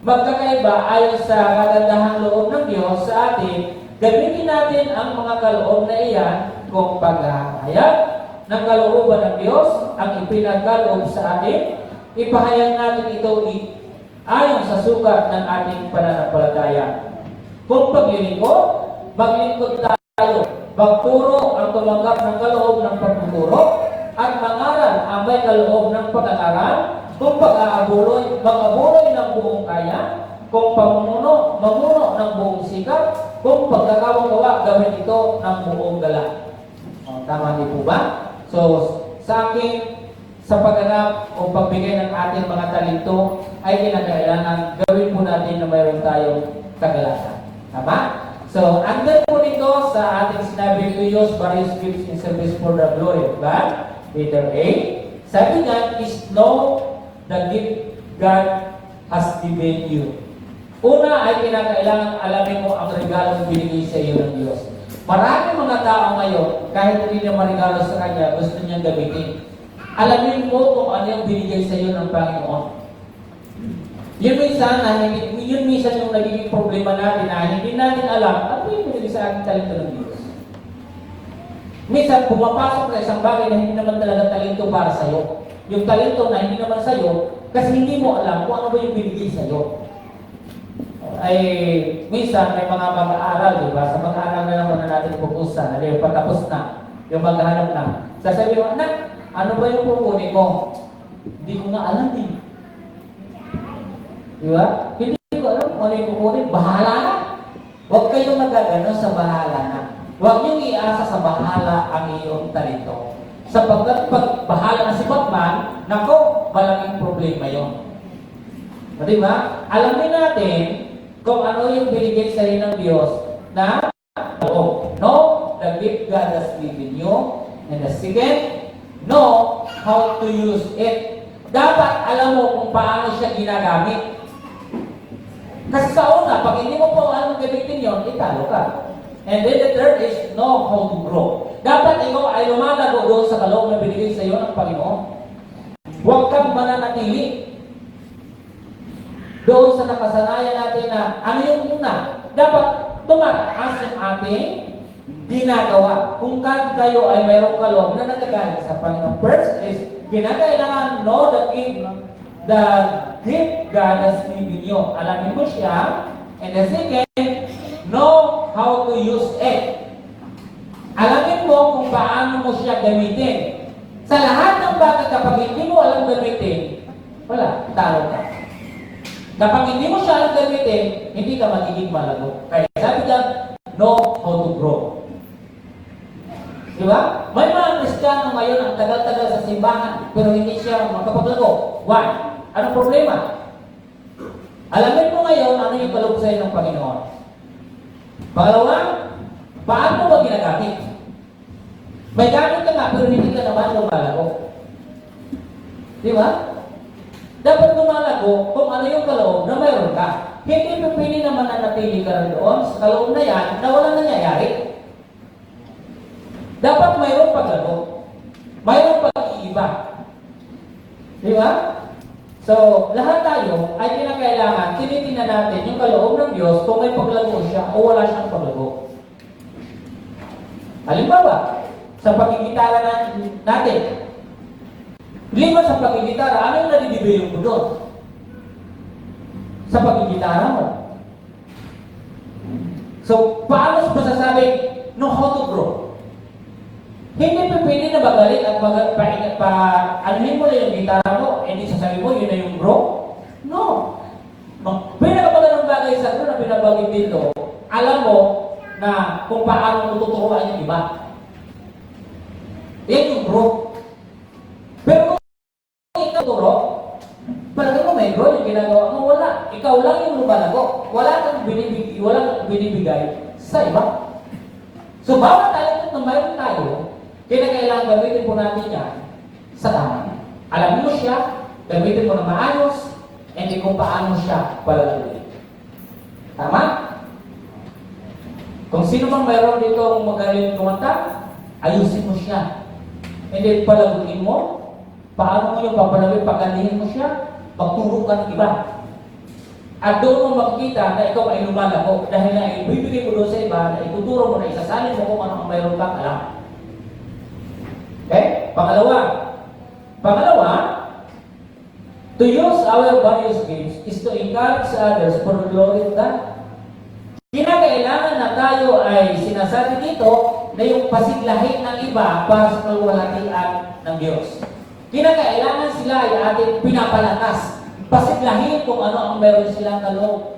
magkakaiba ayon sa kagandahang loob ng Diyos sa atin. Gamitin natin ang mga kaloob na iyan kung paghahayag ng kalooban ng Diyos ang ipinagkaloob sa atin. Ipahayag natin ito ayon sa sukat ng ating pananampalataya. Kung paglilingkod, maglingkod tayo. Pagturo ang tumanggap ng kaloob ng pagtuturo at mangaral ang may kaloob ng pag-aaral. Kung pag-aabuloy, mag-abuloy ng buong kaya. Kung pamumuno, mamuno ng buong sikap. Kung pagkakawang-gawa, gawin ito ng buong gala. Tama din po ba? So, sa akin, sa pagganap o pagbigay ng ating mga talento, ay kinakailangan gawin po natin na mayroon tayong kagalakan. Tama? So, andun po dito sa ating sinabi to use various gifts in service for the glory of God. Letter A. Sabi nga is know the gift God has given you. Una ay kinakailangan alamin mo ang regalong binigay sa iyo ng Diyos. Maraming mga tao ngayon, kahit hindi niya marigalo sa Kanya, gusto niyang gamitin. Alamin mo kung ano yung binigay sa iyo ng Panginoon. Yun minsan yung nagiging problema natin na hindi natin alam ano yung binigay sa ating talento ng Diyos. Minsan, pumapasok na isang bagay na hindi naman talaga talento para sa iyo. Yung talento na hindi naman sa iyo, kasi hindi mo alam kung ano ba yung binigay sa iyo. Ay, minsan may mga mag-aaral, di ba? Sa mag-aaral na naman na natin pupusan, patapos na, yung maghanap na. Sasabihin mo, anak, ano ba yung pupunin mo? Hindi ko nga alam eh. Di ba? Hindi ko alam kung ano yung pupunin. Bahala na. Huwag kayong magagano sa bahala na. Huwag niyong iasa sa bahala ang iyong talento. Sapagkat pag bahala na si Batman, nako, malaking problema yun. Di ba? Alamin natin kung ano yung binigay sa iyo ng Diyos na know the gift God has given you. And the second, know how to use it. Dapat alam mo kung paano siya ginagamit. Kasi sa una, pag hindi mo po alam gamitin yun, italo ka. And then the third is know how to grow. Dapat ikaw ay lumalago doon sa kaloob na binigay sa iyo ng Panginoon. Huwag kang mananatili doon sa nakasanayan natin na ano yung una. Dapat tumataas ang ating ginagawa. Kung kayo ay mayroong kaloob na nagagaling sa Panginoon. First is, kinakailangan know the gift God has given you. Alamin mo siya. And the second, know how to use it. Alamin mo kung paano mo siya gamitin. Sa lahat ng bagay, kapag hindi mo alam gamitin, wala, talo ka. Kapag hindi mo siya alam gamitin, hindi ka magiging malago. Kaya sabi dyan, know how to grow. Diba? May mga Kristiyano ngayon ang tagal-tagal sa simbahan, pero hindi siya makapaglago. Why? Anong problema? Alamin mo ngayon ano yung kaloob sa iyo ng Panginoon. Pangalawa, paano mo ba ginagamit? May gamit ka nga, pero hindi ka naman lumalago. Di ba? Dapat dapat lumalago kung ano yung kaloob na mayroon ka. Hindi pipili na mananatili ka rin doon sa kaloob na yan na walang nangyayari. Dapat mayroong paglago. Mayroong pag-iiba. Di ba? So, lahat tayo ay kinakailangan, tinitingnan natin yung kaloob ng Diyos kung may paglago siya o wala siyang paglago. Halimbawa, sa pagigitara natin, liban sa pagigitara, ano yung nadidibilong mo doon? Sa pagigitara mo. So, paano masasabi, no how to grow? Hindi pipili na magaling at anuhin mo na yung gitara mo, hindi sasabi mo, yun na yung grow? No. Pinakapagandang bagay sa grow na pinabagay dito, alam mo na kung paano mo tuturuan yung iba. Yan yung grow. Pero kung ikaw turo, palagay mo may grow yung ginagawa mo, wala. Ikaw lang yung lumalago. Wala kang binibigay sa iba. So, bawat talent na mayroon tayo, kailangan gamitin po natin yan sa tama. Alam mo siya, gamitin mo na maayos, hindi kung paano siya palalaguin. Tama? Kung sino mang mayroon dito magaling kumanta, ayusin mo siya. Hindi palaguin mo, paano mo yung papalaguin, pagandihin mo siya, magturo ka ng iba. At doon mo makikita na ikaw ay lumalago dahil na ibibigay mo doon sa iba, na ituturo mo na isasalin mo kung ano ang mayroon kang alam. Okay? Pangalawa, to use our various gifts is to encourage others for the glory of God. Kinakailangan na tayo ay sinasabi dito na yung pasiglahin ng iba para sa kaluwalhatian ng Diyos. Kinakailangan sila ay ating pinapalakas. Pasiglahin kung ano ang meron silang kaloob.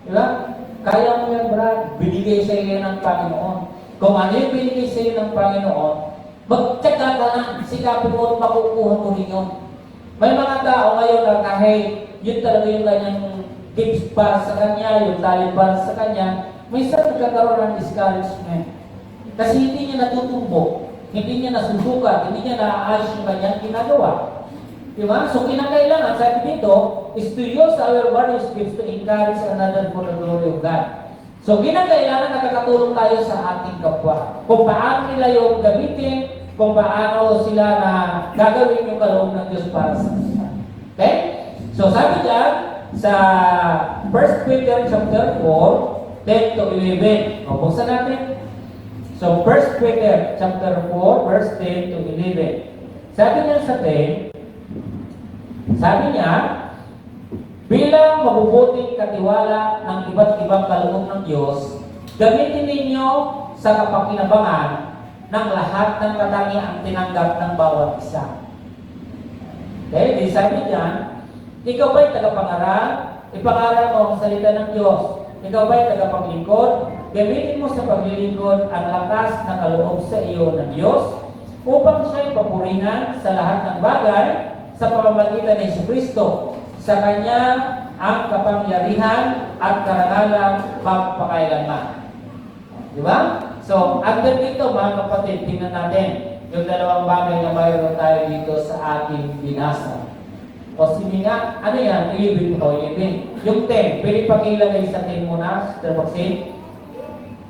Diba? Kaya mo yan, Brad. Binigay sa iyo ng Panginoon. Kung ano yung binigay sa iyo ng Panginoon, magtyaga ka na, sikapin mo at makukuha mo rin yun. May mga tao ngayon na kahit yun talaga yung kanyang tips para sa kanya, yung talent para sa kanya, minsan nagkakaroon ng discouragement. Kasi hindi niya natutumbo, hindi niya nasusukat, hindi niya naaayos yung kanyang ginagawa. Diba? So, kinakailangan, sabi dito, is to use our various gifts to encourage another for the glory of God. So, kinakailangan nakakatulong tayo sa ating kapwa. Kung paano nila yung gamitin, kung paano sila na gagawin yung kaloob ng Diyos para sa kanila. Okay? So, sabi diyan, sa 1 Peter chapter 4, 10 to 11. O, buksan natin. So, 1 Peter chapter 4, verse 10 to 11. Sabi niya sa 10, sabi niya, bilang mabubuting katiwala ng iba't ibang kaloob ng Diyos, gamitin ninyo sa kapakinabangan ng lahat ng katangiang tinanggap ng bawat isa. Okay, di sabi niyan, ikaw ba'y tagapangaral? Ipangaral mo ang salita ng Diyos. Ikaw ba'y tagapaglingkod? Gamitin mo sa paglilingkod ang lakas na kaloob sa iyo ng Diyos upang siya'y papurihan sa lahat ng bagay sa pamamagitan ng Jesucristo. Sa Kanya ang kapangyarihan at karangalan magpakailanman. Di ba? So, under dito mga kapatid, tingnan natin yung dalawang bagay na mayroon tayo dito sa ating binasa. O sige nga, ano yan? 11 po, 11. Yung 10, pwede pakilagay sa 10 muna, Mr. Maxine.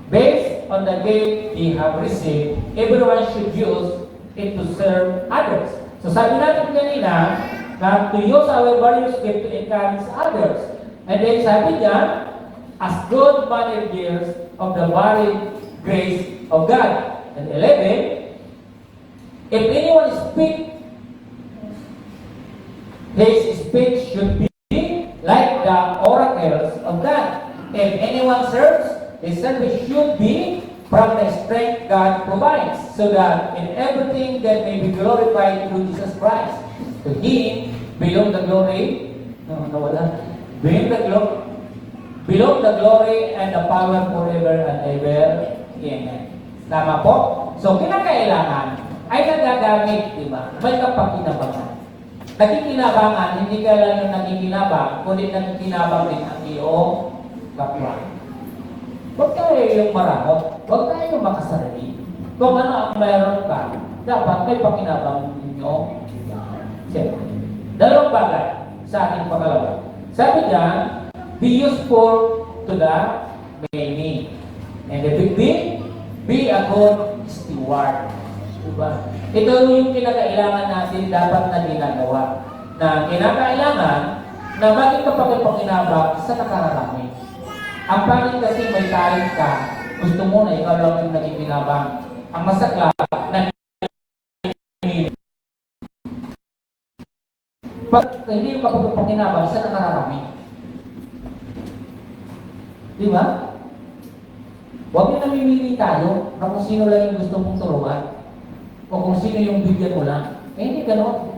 Based on the gift he have received, everyone should use it to serve others. So sabi natin kanina, na to use our various gifts to encourage others. And then sabi niya, as good managers of the varied grace of God. And 11, if anyone speaks, his speech should be like the oracles of God. If anyone serves, his service should be from the strength God provides, so that in everything God may be glorified through Jesus Christ. To Him belong the glory, belong the glory and the power forever and ever. Amen. Tama po? So, kinakailangan ay nagagamit, di ba? May kapakinabangan. Nakikinabangan, hindi ka lang yung nakikinabang, kundi nakikinabang din ang iyong kapwa. Huwag tayo yung maramot, huwag tayo yung makasarili. Kung ano ang mayroon ka, dapat may pakinabang ninyo. Siyempre. Dalawang bagay. sa ating pangalawa. Sabi diyan, be useful to the many. And the big B, be a good steward. Diba? Ito yung kinakailangan natin dapat na ginagawa. Na kinakailangan na maging kapag-pakinabang sa nakararami. Ang pangit kasi may talent ka, gusto mo na ikaw lang yung naging kinabang. Ang masakla, na hindi yung kapag-pakinabang sa nakararami. Di ba? Huwag yung namimili tayo na kung sino lang yung gusto mong turuan o kung sino yung bigyan mo lang. Eh, hindi gano'n.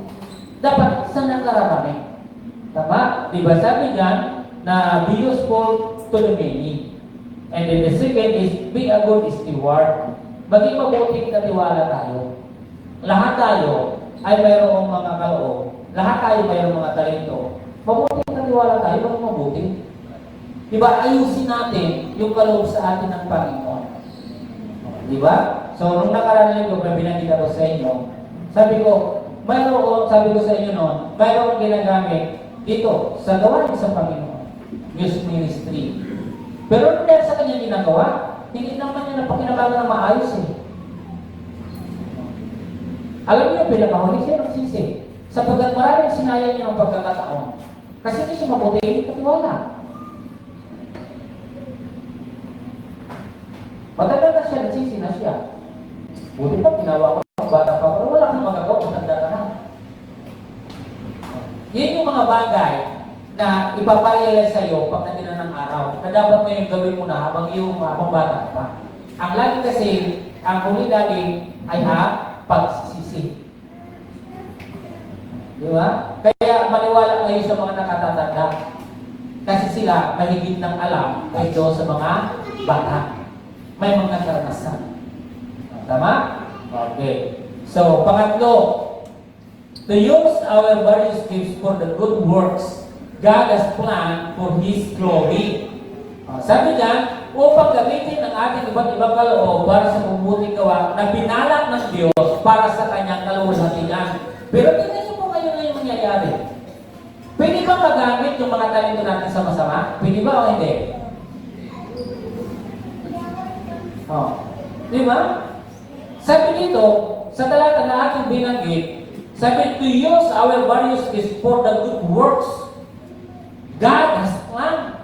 Dapat sa nakararami. Tama? Di ba sabi dyan na be useful to the many. And then the second is be a good steward. Maging mabuting katiwala tayo. Lahat tayo ay mayroong mga kaloob. Lahat tayo mayroong mga talento. Mabuting katiwala tayo, maging mabuting. Diba, ayusin natin yung kaloob sa atin ng Panginoon. Diba? So, nung nakaraan ko, binanggit ako sa inyo, sabi ko sa inyo noon, mayroong ginagamit dito, sa gawain sa Panginoon, youth ministry. Pero dahil sa kanya ginagawa, hindi naman niya napakinabangan na maayos eh. Alam niyo, pinakahuli siya ng sisi. Sapagkat maraming sinayang niya ng pagkakataon. Kasi hindi siya mabuti, katiwala. Matagal na siya, nagsisi na siya. Buti pa, ginawa ko ng bata pa, pero wala kang magagawa, matanda ka na. Yan yung mga bagay na ipaparealize sa'yo pag natin ng araw, na dapat mo yung gawin mo na habang bata pa. Ang lagi kasi, ang huli lagi ay pagsisisi. Di ba? Kaya maniwala kayo sa mga nakatatanda. Kasi sila mahigit ng alam kaysa sa mga bata. May mga karanasan. Tama? Okay. So, pangatlo, to use our various gifts for the good works God has planned for His glory. Sabi dyan, upang gamitin ang ating iba't ibang kaloob para sa mabuting gawa na binalak ng Diyos para sa Kanyang kaluwalhatian. Pero tingnan niyo po kayo ngayon mangyayari. Pwede ba magamit yung mga talento natin sa masama? Pwede ba o hindi? Di ba? Sabi dito, sa talata na ating binanggit, sabi, to use our various gifts for the good works God has planned.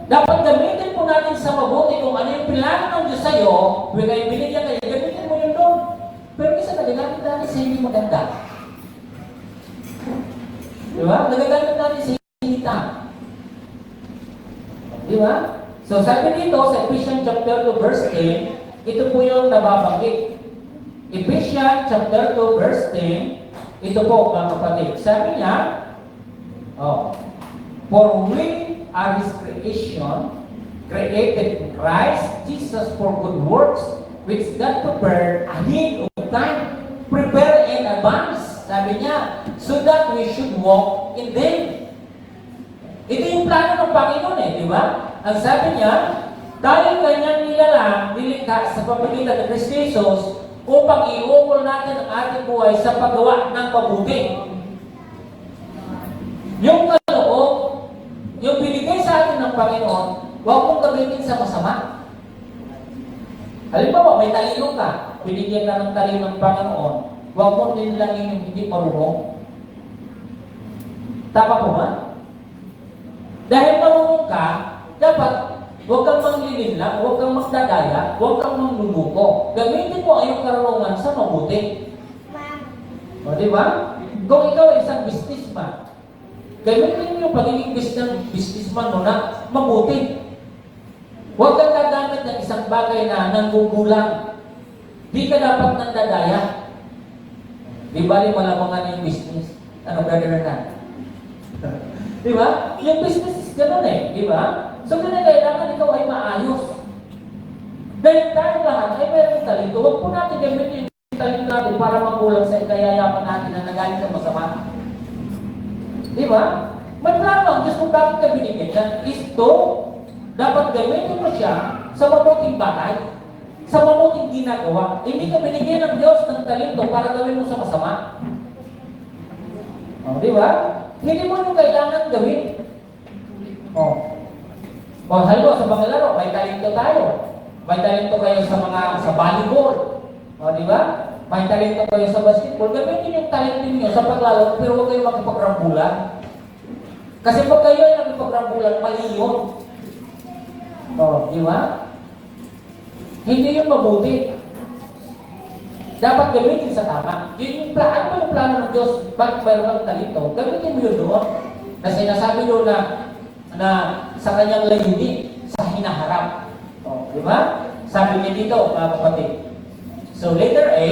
Dapat gamitin po natin sa mabuti kung ano yung plano ng Diyos sa'yo, kung kayo binigyan kayo, gamitin mo yun doon. Pero isa nagagamit natin sa hindi maganda. Di ba? Nagagamit natin sa hindi tama. Di ba? So sabi dito sa Ephesians chapter 2 verse 10, ito po yung nababanggit. Ephesians chapter 2 verse 10, ito po mga kapatid. Sabi niya, for we are His creation, created in Christ Jesus for good works, which God prepared ahead of time, prepare in advance. Sabi niya, so that we should walk in them. Ito yung plano ng Panginoon di ba? Ang sabi niya, dahil kanyang nilalang, nilikha sa pamamagitan ng Kristo Jesus, upang iukol natin ang ating buhay sa paggawa ng mabuti. Yung kaloob, yung binigay sa atin ng Panginoon, huwag mong gamitin sa masama. Halimbawa, may talino ka, binigyan ka ng talino ng Panginoon, huwag mong dinilangin yung hindi marunong. Tama po ba? Dahil marunong ka, dapat huwag kang manglilinlang, huwag kang magdadaya, huwag kang mangluluko. Gamitin mo ang iyong karunungan sa mabuti. O, di ba? Kung ikaw ay isang businessman, gamitin mo yung pagiging businessman mo na mabuti. Huwag kang gagamit ng isang bagay na nanggugulang. Di ka dapat nandadaya. Di ba, malamangan yung business? Ano, brother na? Di ba? Yung business is ganun di ba? So, kailangan ikaw ay maayos. Dahil tayo lahat ay mayroong talento. Huwag po natin gamitin yung talento natin para magulang sa ikayayaman natin na nagaling sa masama. Di ba? May plano ang Diyos kung bakit ka binigyan yan. Ito, dapat gamitin mo siya sa mabuting bagay, sa mabuting ginagawa. Hindi ka binigyan ng Diyos ng talento para gawin mo sa masama. Di ba? Hindi mo yung kailangan gawin. Oh. O halimbawa sa mga laro, may talento tayo. May talento kayo sa volleyball. O di ba? May talento kayo sa basketball. Gamitin yung talento niyo sa paglalaro, pero huwag kayo makipagrambulan. Kasi pag kayo ay nakipagrambulan, mali yun. O, di ba? Hindi yun mabuti. Dapat gamitin sa tama. Yun yung plano. Ano ba yung plano ng Diyos? Bakit mayroon kang talento? Gamitin mo yun doon. Kasi nasabi doon na sa kanyang layunin, sa hinaharap. O, di ba? Sabi niya dito, mga kapatid. So, letter A,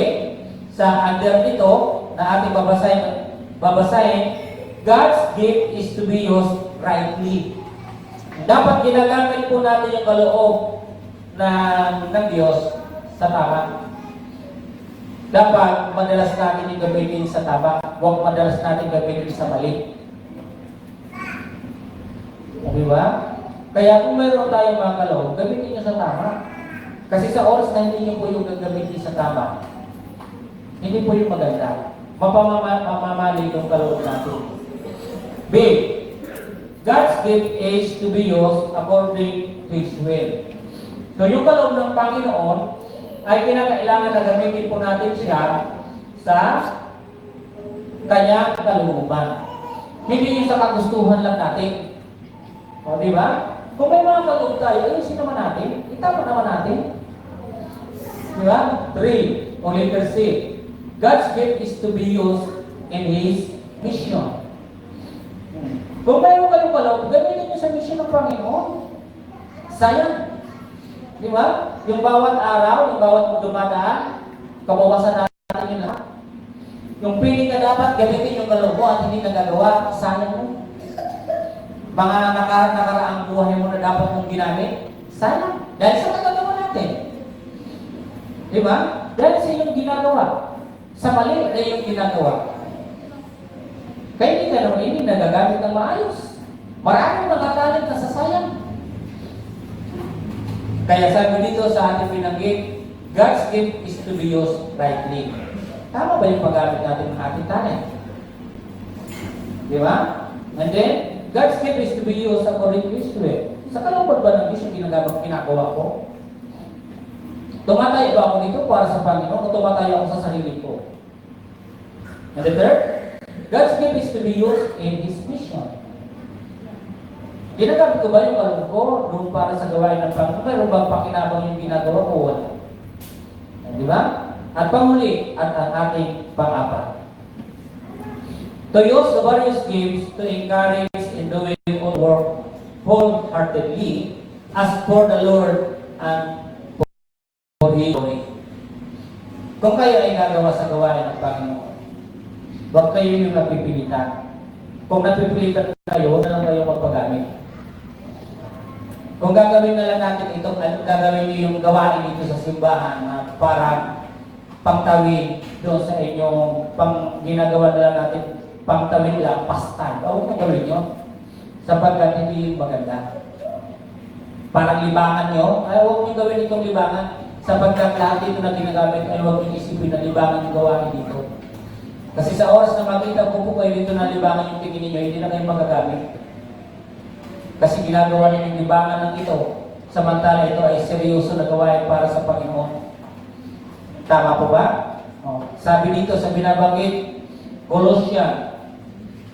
sa under dito, na ating babasahin, God's gift is to be used rightly. Dapat ginagamit po natin yung kaloob ng Diyos sa tama. Dapat madalas natin yung gamitin sa tama. Huwag madalas natin gamitin sa mali. Di ba? Kaya kung mayroon tayong mga kaloob, gamitin nyo sa tama. Kasi sa oras na hindi nyo po yung gagamitin sa tama, hindi po yung maganda. Mapamamali yung kaloob natin. B. God's gift is to be used according to His will. So yung kaloob ng Panginoon ay kinakailangan na gamitin po natin siya sa kanyang kalooban. Hindi yung sa kagustuhan lang natin. O, di ba? Kung may mga kaloob tayo, ayusin naman natin. Itama naman natin. Di ba? 3. O letter C. God's gift is to be used in His mission. Kung mayroon kayong kaloob, gamitin nyo sa mission ng Panginoon. Sayang. Di ba? Yung bawat araw, yung bawat dumadaan, kabawasan natin yun lahat. Yung pili ka dapat, gamitin yung kaloob mo at hindi nagagawa, sayang mo. Mga nakaraang buhay mo na dapat mong ginamit, sayang. Dahil sa nagagawa natin. Di ba? Dahil sa iyong ginagawa. Sa mali na iyong ginagawa. Kaya hindi ka naman hindi nagagamit ng maayos. Maraming nakatalent na sa sayang. Kaya sabi dito sa ating pinanggit, God's gift is to be used rightly. Tama ba yung paggamit natin ng ating talent? Di ba? And then, God's gift is to be used according to His will. Sa kalooban ba ng Diyos yung ginagawa ko? Tumatayo ba ako dito para sa Panginoon o tumatayo ako sa sarili ko? And the third, God's gift is to be used in His mission. Ginagamit ko ba yung kaloob ko doon para sa gawain ng Panginoon? Mayroon bang pakinabang yung ginagawa ko? Wala. Di ba? At panghuli, at ang ating pang-apat. To use the various gifts to encourage in doing all work wholeheartedly as for the Lord and for His glory. Kung kayo ay gagawa sa gawain ng Panginoon, huwag kayo yung napipilitan. Kung napipilitan kayo, huwag na lang kayo magpagamit. Kung gagawin na lang natin ito, gagawin niyo yung gawain dito sa simbahan para pangtawid doon sa inyong ginagawa na lang natin, pangtawid lang, pastime. Huwag na gawin nyo. Sapagkat hindi yung maganda. Parang libangan nyo, ay huwag nyo gawin itong libangan. Sapagkat lahat ito na ginagamit ay huwag nyo isipin na libangan yung gawain dito. Kasi sa oras na makita ko po kayo dito na libangan yung tingin ninyo, hindi na kayo magagamit. Kasi ginagawa niyo yung libangan ng ito, samantala ito ay seryoso na gawain para sa Panginoon. Tama po ba? Sabi dito sa binabanggit, Colossians.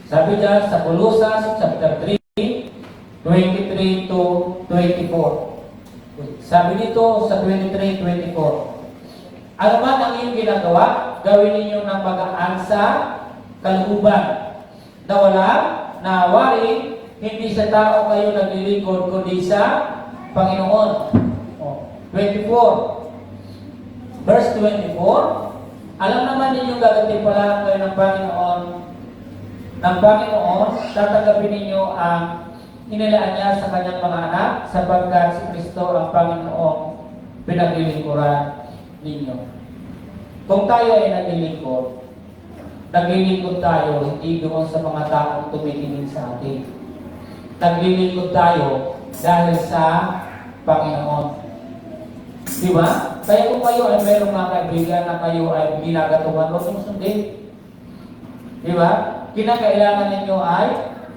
Sabi dyan sa Colossians chapter 3, 23 to 24. Sabi dito sa 23, 24. Ano man ang iyong ginagawa, gawin ninyo ng magaan sa kalooban na wala, na waring hindi sa tao kayo naglilingkod, kundi sa Panginoon. 24. Verse 24. Alam naman ninyong gagatimpalaan kayo ng Panginoon. Tatanggapin ninyo ang inilaan niya sa kanyang mga anak, sapagkat si Kristo ang Panginoon pinaglilingkuran ninyo. Kung tayo ay naglilingkod tayo hindi doon sa mga taong tumitingin sa atin. Naglilingkod tayo dahil sa Panginoon. Di ba? Kaya kung kayo ay mayroong mga kaibigan na kayo ay ginagatuhan, huwag yung sundin. Di ba? kinakailangan ninyo ay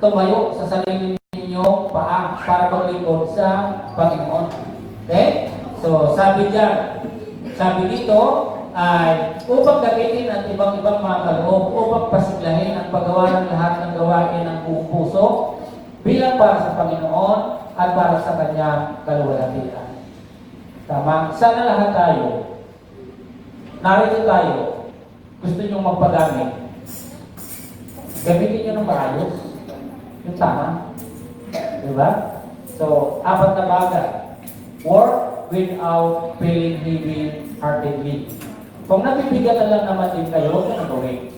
tumayo sa sarili ninyong paa para maglingkod sa Panginoon. Okay? So, sabi dito ay upang gamitin ang ibang-ibang mga kaloob, upang pasiglahin ang paggawa ng lahat ng gawain ng buong puso bilang para sa Panginoon at para sa Kanyang kaluwalhatian. Tama? Sana lahat tayo, narito tayo, gusto nyo magpagamit. Gamitin nyo ng maayos. Yung tama. Diba? So, 4 na bagay. Work without feeling heavy-heartedly. Kung nabibigatan lang naman din kayo, huwag na gawin.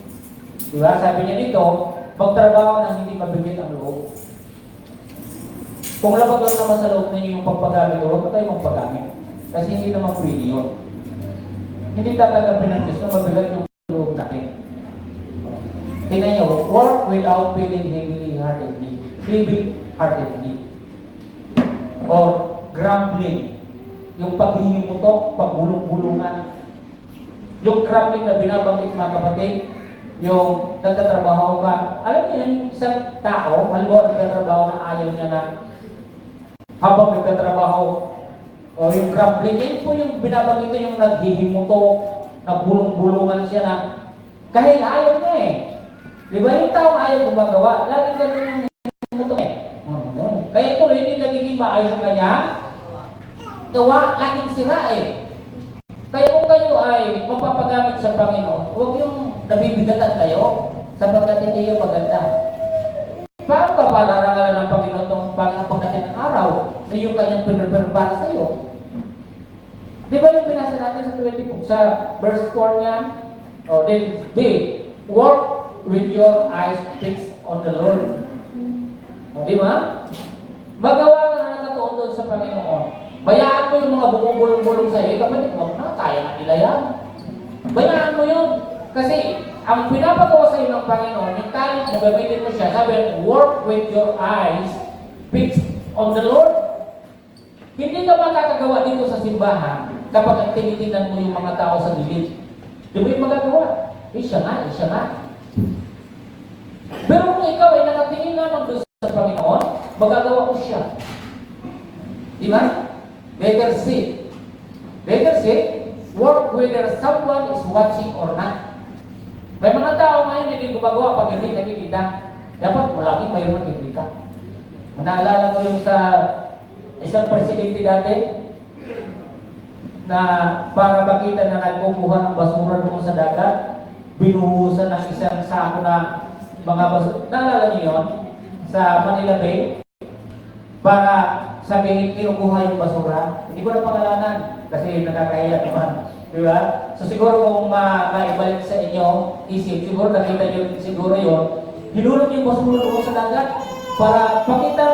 Diba? Sabi niya dito, magtrabaho na hindi mabigit ang loob. Kung labag lang naman sa loob ninyo yung pagpagamit, huwag na kayo magpagamit. Kasi hindi naman pwede yun. Hindi tatanggapin ng Diyos na mabigat yung loob natin. Tingnan nyo, work without feeling heavy-heartedly. Or grumbling. Yung paghihimutok, pagbulong-bulungan. Yung grumbling na binabanggit mga kapatid, yung nagtatrabaho ka. Alam niyo yung isang tao, halimbawa nagtatrabaho na ayaw niya na habang nagtatrabaho, o yung grumbling, yun po yung binabanggit yung naghihimutok, nagbulong-bulungan siya na kahit ayaw niya eh. Di ba yung tao ayaw gumagawa? Lagi ganun yung hihimutok eh. Kaya ito, hindi nagiging maayos ang kanya gawa, laging sira eh. Kaya kung kayo ay mapapagamit sa Panginoon, huwag yung nabibigatan kayo sapagkat hindi yung maganda. Paano ka palarangalan ng Panginoon itong pagdating ng araw na yung kanyang pinrepare para sa iyo? Di ba yung pinasa natin sa 20 sa verse 4 niya? O, they work with your eyes fixed on the Lord. O, di ba? Magawa ka na nakatuon doon sa Panginoon. Bayaan mo yung mga bumubulong-bulong sa iyo. Kapatid mo, kaya na nila yan. Bayaan mo yun. Kasi, ang pinapagawa sa iyo ng Panginoon, yung talent mo, gamitin mo siya. Sabi, work with your eyes fixed on the Lord. Hindi ka makakagawa dito sa simbahan kapag tinitingnan mo yung mga tao sa gilid. Di mo yung magagawa. Siya nga. Pero kung ikaw ay nakatingin naman doon sa Panginoon, magagawa mo siya. Di ba? Better say, work whether someone is watching or not. May mga tao ngayon hindi gumagawa pag hindi nakikita. Dapat malaki mayroon nakikita. Naalala ko yung sa isang presidente dati na para makita na nagkukuha ng basura doon sa dagat, binuhusan ng isang sako na mga basura. Naalala niyo yun? Sa Manila Bay? Para sabihin, kinukuha yung basura. Hindi ko na pangalanan kasi nakakahiya naman. Di ba? So siguro kung maibalik sa inyo, isip, siguro nakita nyo siguro yun, hinulog yung basura doon sa dagat para pakita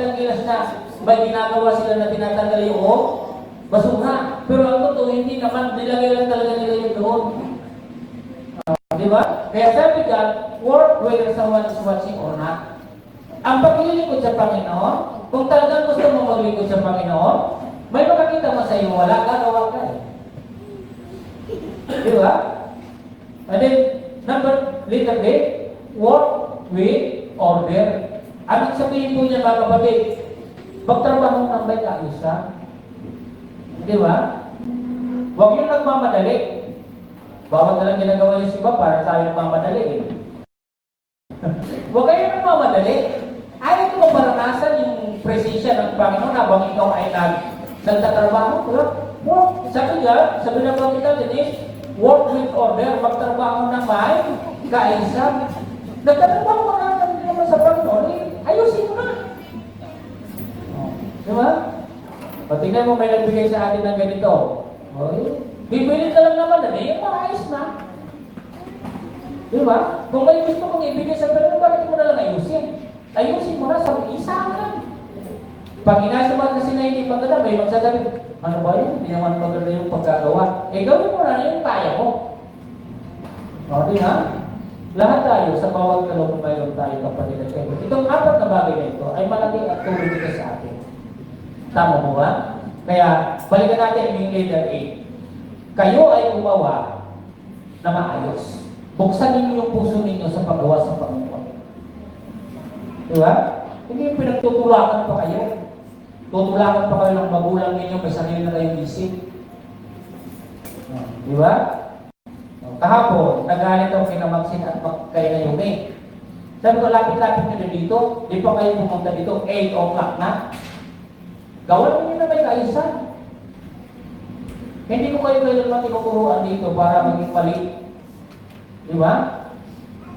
ang gilas na may ginagawa sila na tinatanggal yung basura. Pero ang totoo, hindi naman nilagay lang talaga nila yung doon. Di ba? Kaya sabi ka, work whether someone is watching or not. Ang paglilingkod sa Panginoon, kung talagang gusto mo maglingkod sa Panginoon, may makakita mo sa iyo, wala ka, gawa ka eh. Di ba? And then, letter B, work with order. Anong sabihin po niya mga kapatid? Magtrabaho ng may kaayusan. Di ba? Huwag yung nagmamadali. Bawat na lang ginagawa yung iba para tayo nagmamadali eh. Huwag kayo nagmamadali. Ayaw ko maranasan yung presensya ng Panginoon habang ikaw ay nagtatrabaho. Sabi na po kita, Denise, work with order, magtrabaho na may kaayusan. Nagtatrabaho ka naman sa Panginoon, ayusin mo na. Di ba? O tingnan mo, may nagbigay sa atin ng ganito. Bibilin ka lang naman na, yung maayos na. Di ba? Kung may gusto mong ibigay sa Panginoon, bakit mo na lang ayusin? Ayusin mo na sa isa lang. Pag inasaman kasi na hindi maganda, may magsasabi, ano ba yun? Hindi naman maganda yung pagkagawa. Gawin mo na yung kaya mo. O, di ha? Lahat tayo, sa bawat kaloob mayroon tayo kapatid at kayo. Itong 4 na bagay na ito ay malaki at tulong dito sa atin. Tama mo ba? Kaya, balikan natin yung letter A. Kayo ay gumawa na maayos. Buksan ninyo yung puso ninyo sa paggawa sa Panginoon. Di ba? Hindi yung pinagtutulakan pa kayo. Tutulakan pa kayo ng magulang ninyo, may sarili na kayong isip. Di ba? Kahapon, nagalit ako kina Maxine at kay Naomi. Sabi ko, lapit-lapit nyo na dito. Di pa kayo pumunta dito, 8 o'clock na. Gawan nyo na may kaayusan. Hindi ko kayo kailanman tinuturuan dito para maging mali. Di ba?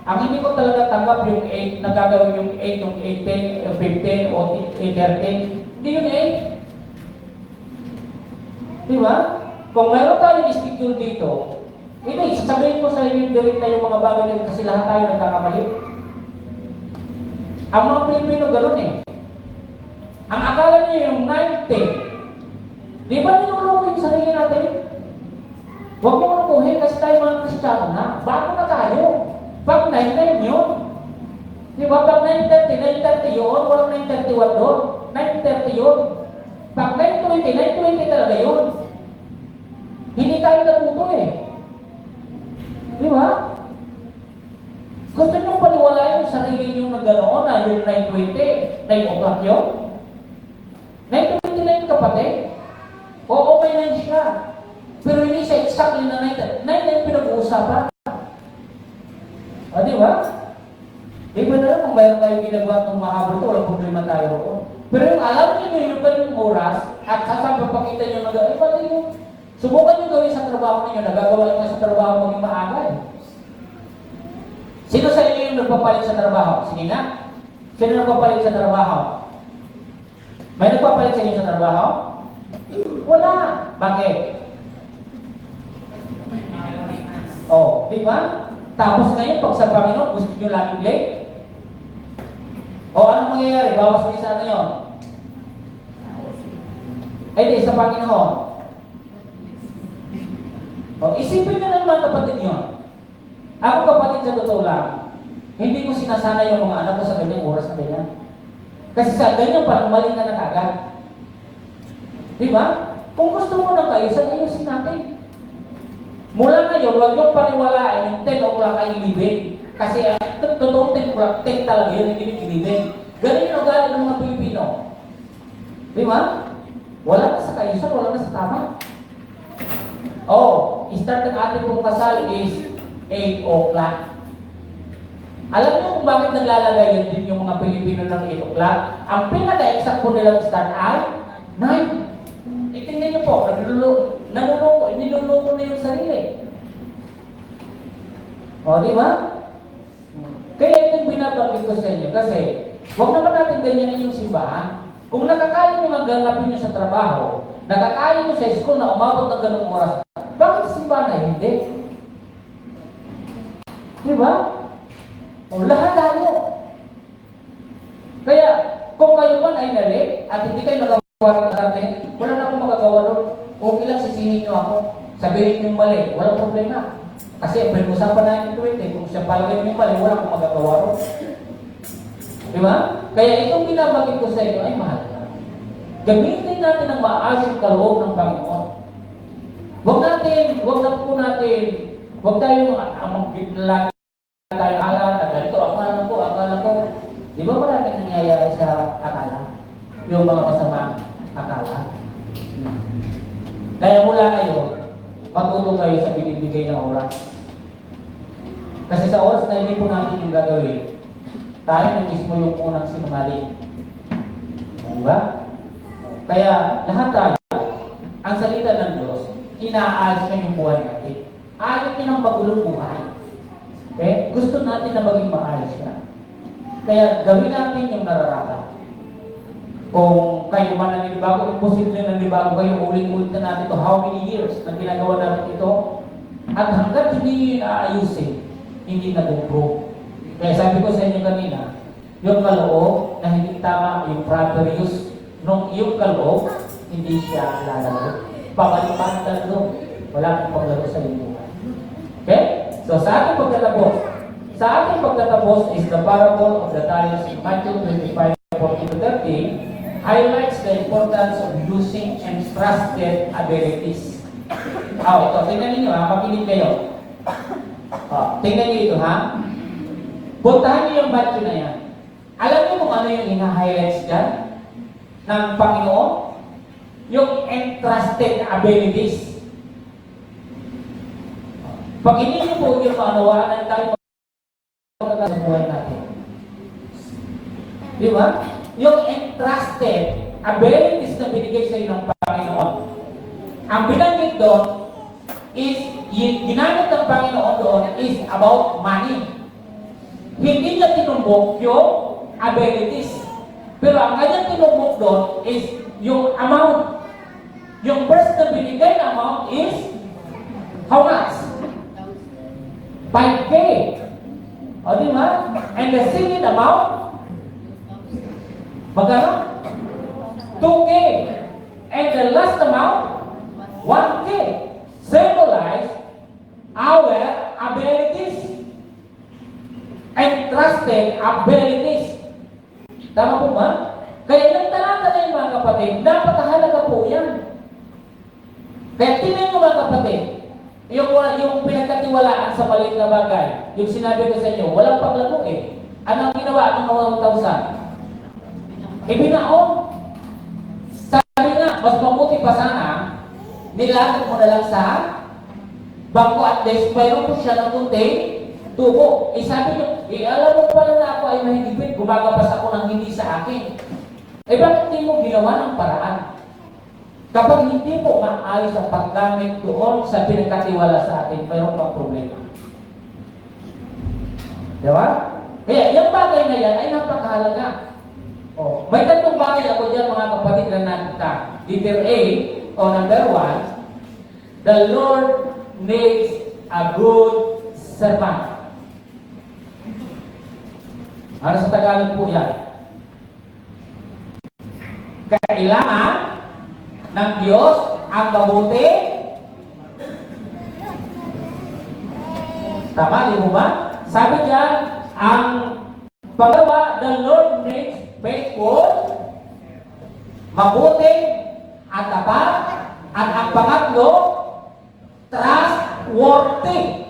Ang hindi ko talaga tanggap yung 8, nagagawin yung 8, yung 8, 10, 15, o 8, 13. Hindi yun 8. Di ba? Kung mayroon tayong schedule dito, hindi, sasabihin ko sa inyo direct na yung mga bagay nito kasi lahat tayo nagkakamali. Ang mga Pilipino gano'n eh. Ang akala niyo yung 9, 10. Di ba ninuloko yung sarili natin? Huwag mo manukuhin kasi tayo mga Kristiyano na. Bago na tayo. Pag 9-9 yun. Di ba? Pag 9-30, 9-30 yun. Walang 9-31 doon. 9-30 yun. Pag 9-20, 9-20 talaga yun. Hindi tayo natuto eh. Di ba? Gusto nyo paniwala yung sarili nyo na ganoon na yung 9-20, 9 o'clock yun? 9-20 na yung kapatid? Oo, may 9 siya. Pero hindi siya exactly na 9 na yung pinag-uusapan. Di ba? Di ba na kung mayroon tayong ginagawa itong mahabol ito, walang problema tayo roon. Pero yung alam nyo yung ganyung oras at sasapapakita nyo ay pati yung subukan nyo gawin sa trabaho ninyo, nagagawa nyo sa trabaho mo yung maaga eh. Sino sa inyo yung nagpapalit sa trabaho? Sige nga. Sino nagpapalit sa trabaho? May nagpapalit sa inyo sa trabaho? Wala. Bakit? Oh, di ba? Tapos ngayon, pag sa Panginoon, gusto nyo laging late? O, anong mangyayari? Bawas kayo sa ano yun? Ay, di, sa Panginoon. O, isipin nyo naman kapatid nyo. Ako kapatid sa totoo lang, hindi ko sinasana yung mga anak ko sa ganyang oras na ganyan. Kasi sa ganyan parang mali na nakagad. Di ba? Kung gusto mo ng kaayusan, ayusin natin. Mula ngayon, huwag yung paniwalaan yung 10 o'clock ay ilibig. Kasi totoong 10 o'clock, 10 talaga yun, hindi ilibig. Ganun yung ugali ng mga Pilipino. Di ba? Wala na sa kaayusan, wala na sa tama. Oh, start ng ating pong kasal is 8 o'clock. Alam niyo kung bakit naglalagay yun din yung mga Pilipino ng 8 o'clock? Ang pinaka-exact po nilang start ay 9. Tingnan niyo po, niluloko na yung sarili. O, di ba? Kaya itong binabanggit ko sa inyo kasi huwag naman natin ganyanin yung simbahan. Kung nakakaya nyo magganapin nyo sa trabaho, nakakaya nyo sa school na umabot ng ganung oras, bakit sa simbahan ay hindi? Di ba? O, lahat tayo. Kaya, kung kayo man ay nalate at hindi kayo nagawa ng natin, wala na akong magagawa doon. Okay lang, sisihin nyo ako. Sabihin nyo mali, walang problema. Kasi pinag-usapan na yung 20, kung siya palagay nyo mali, wala akong magagawa doon. Di ba? Kaya itong binabagay ko sa inyo ay mahal na. Gamitin natin ang maayos yung kaloob ng Panginoon. Huwag tayong magbigla tayo akala na ganito, akala ko. Di ba maraming nangyayari sa akala? Yung mga masama akala. Kaya mula ngayon, matuto kayo sa binibigay na oras. Kasi sa oras na hindi po natin yung gagawin, tayo na mismo yung unang sinungaling. Diba? Kaya lahat tayo, ang salita ng Diyos, inaayos na yung buhay natin. Ayaw niya ng magulong buhay. Okay? Gusto natin na maging maayos na. Kaya gawin natin yung nararapat. Kung kayo man naninibago, imposible na naninibago kayo, ulit-ulit na natin ito. How many years na ginagawa natin ito? At hanggat hindi yun aayusin, hindi nag-improve. Kaya sabi ko sa inyo kanina, yung kaloob na hindi tama, yung proper use, nung yung kaloob, hindi siya lalaro. Pabalipan talaga. Wala kang paglaro sa iyong buhay. Okay? So sa ating pagtatapos is the parable of the talents in Matthew 25:14-30 highlights the importance of using entrusted abilities. Ito, tingnan ninyo, makinig kayo. tingnan niyo ito ha. Puntahan niyo yung batch na yan. Alam niyo kung ano yung hina-highlights dyan ng Panginoon? Yung entrusted abilities. Pag hindi niyo po yung maunawaan tayo sa buhay natin. Di ba? Yung entrusted abilities na binigay sa iyo ng Panginoon. Ang binanggit doon is, ginamit ng Panginoon doon is about money. Hindi niya tinumbok yung abilities. Pero ang kanyang tinumbok doon is yung amount. Yung first na binigay na amount is how much? 5K. O di ba? And the second amount, magkano? 2K. And the last amount, 1K. Symbolize our abilities. Entrusted abilities. Tama po ba? Kaya ilang talata na yung mga kapatid, napakahalaga po yan. Kaya tingnan mo mga kapatid, yung pinagkatiwalaan sa maliit na bagay, yung sinabi ko sa inyo, walang paglago eh. Ano ang ginawa ng mga 1,000? Ibinaon. Sabi nga, mas mabuti pa sana, nilatag mo na lang sa bangko at least, mayroon po siya ng kunting tubo. Sabi niyo, alam mo pala na ako ay mahigipit, gumagapas ako ng hindi sa akin. Bakit hindi mo ginawa ng paraan? Kapag hindi mo maayos ang paggamit doon sa pinagkatiwala sa atin, mayroon pang problema. Di ba? Kaya yung bagay na yan ay napakahalaga. May tatlong bagay ako dyan mga kapatid na nakita. Letter A, o number 1, the Lord needs a good servant. Ano sa Tagalog po yan? Kailangan ng Diyos ang mabuti. Tama, di mo ba? Sabi diyan, ang paggawa, the Lord needs faithful, mabuti, at tapat, at ang pangatlo, trustworthy.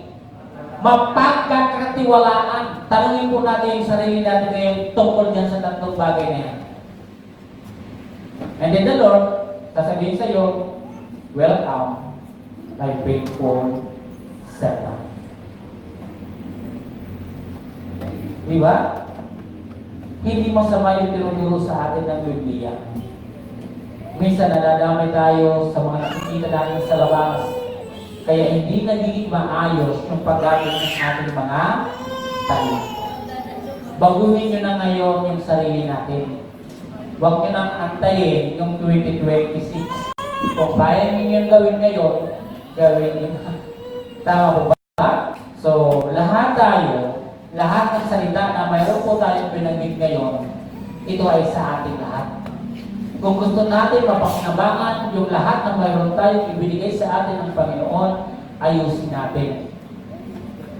Mapagkakatiwalaan. Tanungin po natin yung sarili natin ngayon tungkol dyan sa tatlong bagay na yan. And then the Lord, sasabihin sa iyo, welcome, my faithful servant. Diba? Hindi masama yung tinuturo sa atin ng Biblia. Minsan nadadamay tayo sa mga nakikita natin sa labas. Kaya hindi nagiging maayos yung paggamit ng ating mga tayo. Baguhin nyo na ngayon yung sarili natin. Huwag nyo nang antayin yung 2026. Kung kaya nyo yung gawin ngayon, gawin nyo. Tama po ba? So, lahat tayo, lahat ng salita na mayroon po tayong pinanggit ngayon, ito ay sa ating lahat. Kung gusto natin mapakinabangan yung lahat ng mayroon tayong ibinigay sa atin ng Panginoon, ayusin natin.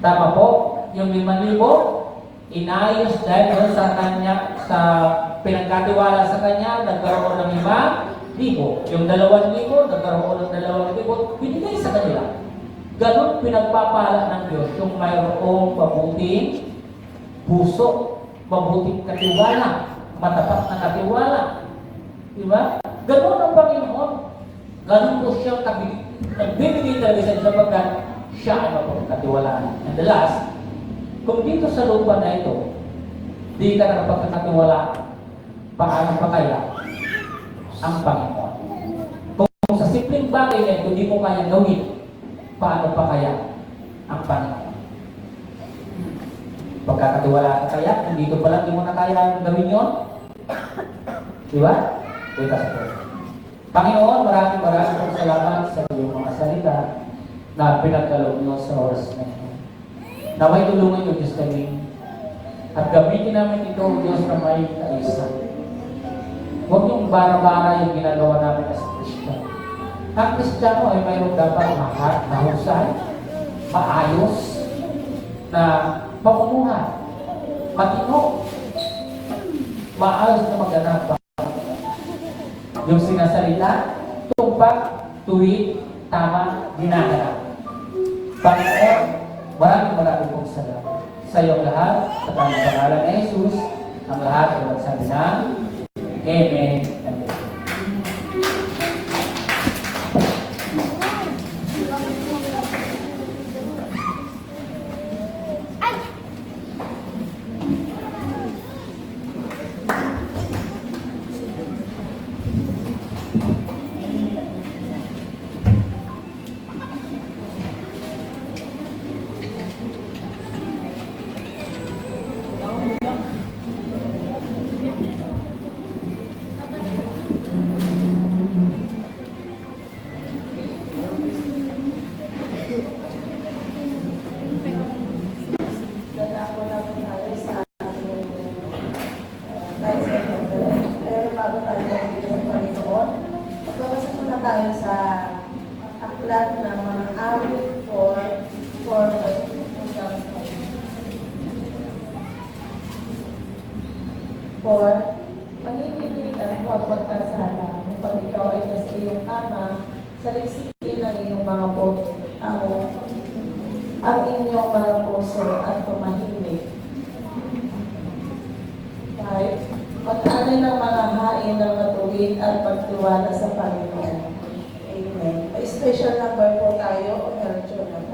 Tama po, yung 5,000, inayos dahil sa kanya, sa pinagkatiwala sa kanya, nagkaroon ng 5,000. Yung 2,000, nagkaroon ng 2,000, binigay sa kanila. Ganon pinagpapala ng Diyos yung mayroong mabuting puso, mabuting katiwala, matapat na katiwala. Diba? Ganon ang Panginoon. Ganon po siya nagbibigay talaga sa sapagkat siya ay mapagkatiwalaan. And the last, kung dito sa lupa na ito, di ka na napagkatiwalaan, paano pa kaya ang Panginoon? Kung sa simpleng bagay na ito, di mo kaya gawin, paano pa kaya ang Panginoon? Pagkakatiwala ka kaya, kung dito pa lang di mo na kaya gawin yun? Diba? Kita sa Diyos. Panginoon, maraming salamat sa iyong mga salita na pinagkaloob mo sa oras na ito. Naway tulungan niyo, Diyos kami. At gamitin namin ito, Diyos, na may kaisa. Huwag yung bara-bara yung ginagawa namin as Kristiyano. Ang Kristiyano ay mayroong dapat mahusay, maayos, na pamumuhay, matino, maayos na maganap. Yung sinasalita, tumpak, tuwid, tama, ginagawa. Panginoon, maraming pong sa iyong lahat, sa tanging pangalan ni Jesus, ang lahat ay magsabi ng Amen. Dadako na po tayo sa ating life cycle. Pero bago tayo dito sa Panginoon, magbabasa muna tayo sa aklat ng mga awit for magiging at huwag magkasala upang ikaw ay sa iyong ama sa liksikin ng iyong mga tao ang inyong mga puso at tumahimik. 5. Mag-alay ng mga hain ng matuwid at pagtiwala sa Panginoon. Amen. May special number po tayo o virtual number.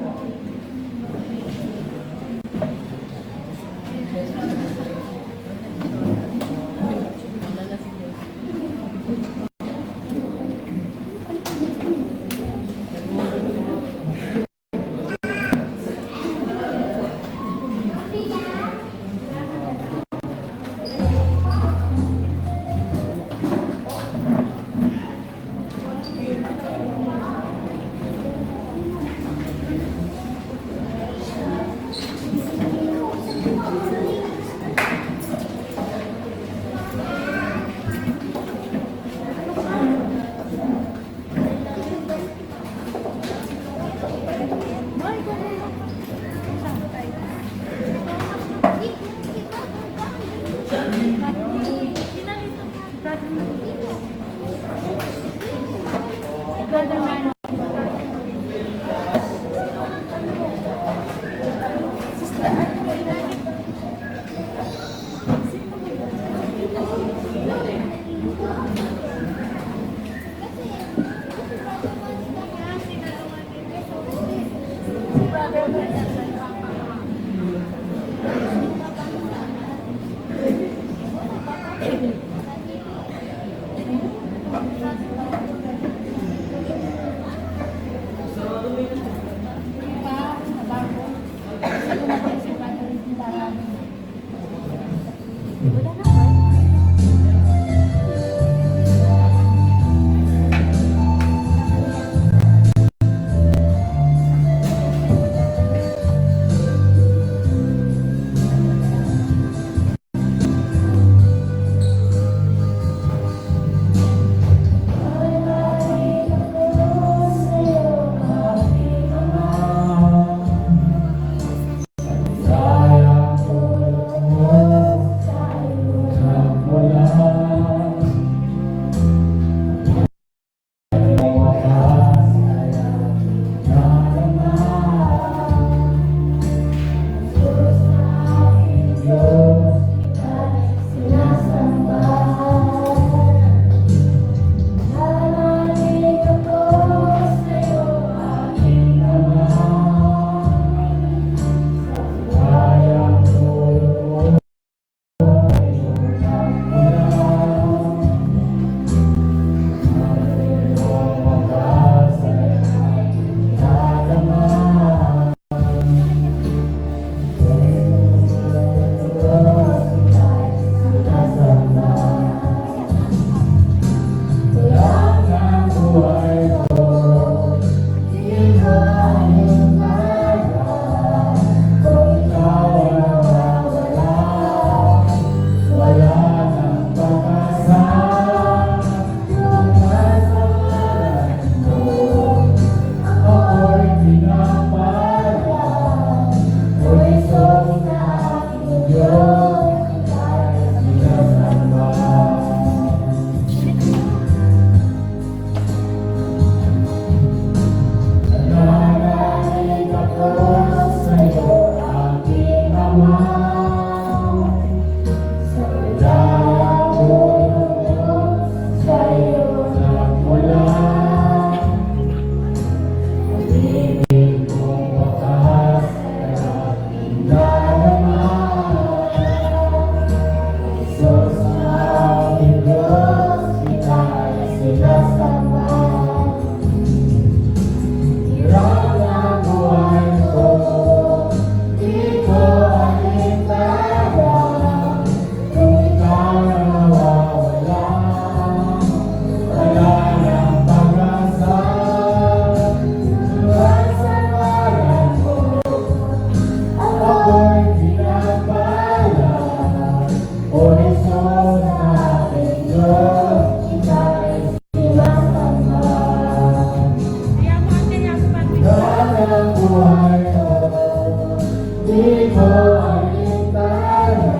Ito ang hintaya,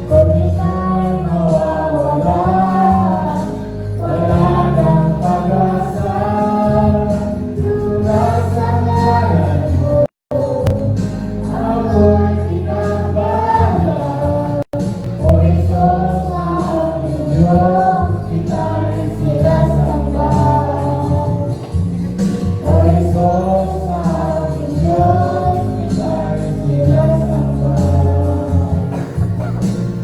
kung ika'y mawawala, wala nang pag-asa. Tulad sa ngalan mo, ako'y pinabala. O Isos aming Diyos, ika'y sinasamba. O Isos aming Diyos, ika'y sinasamba.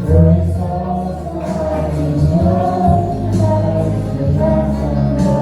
O Isos aming Diyos, ika'y sinasamba.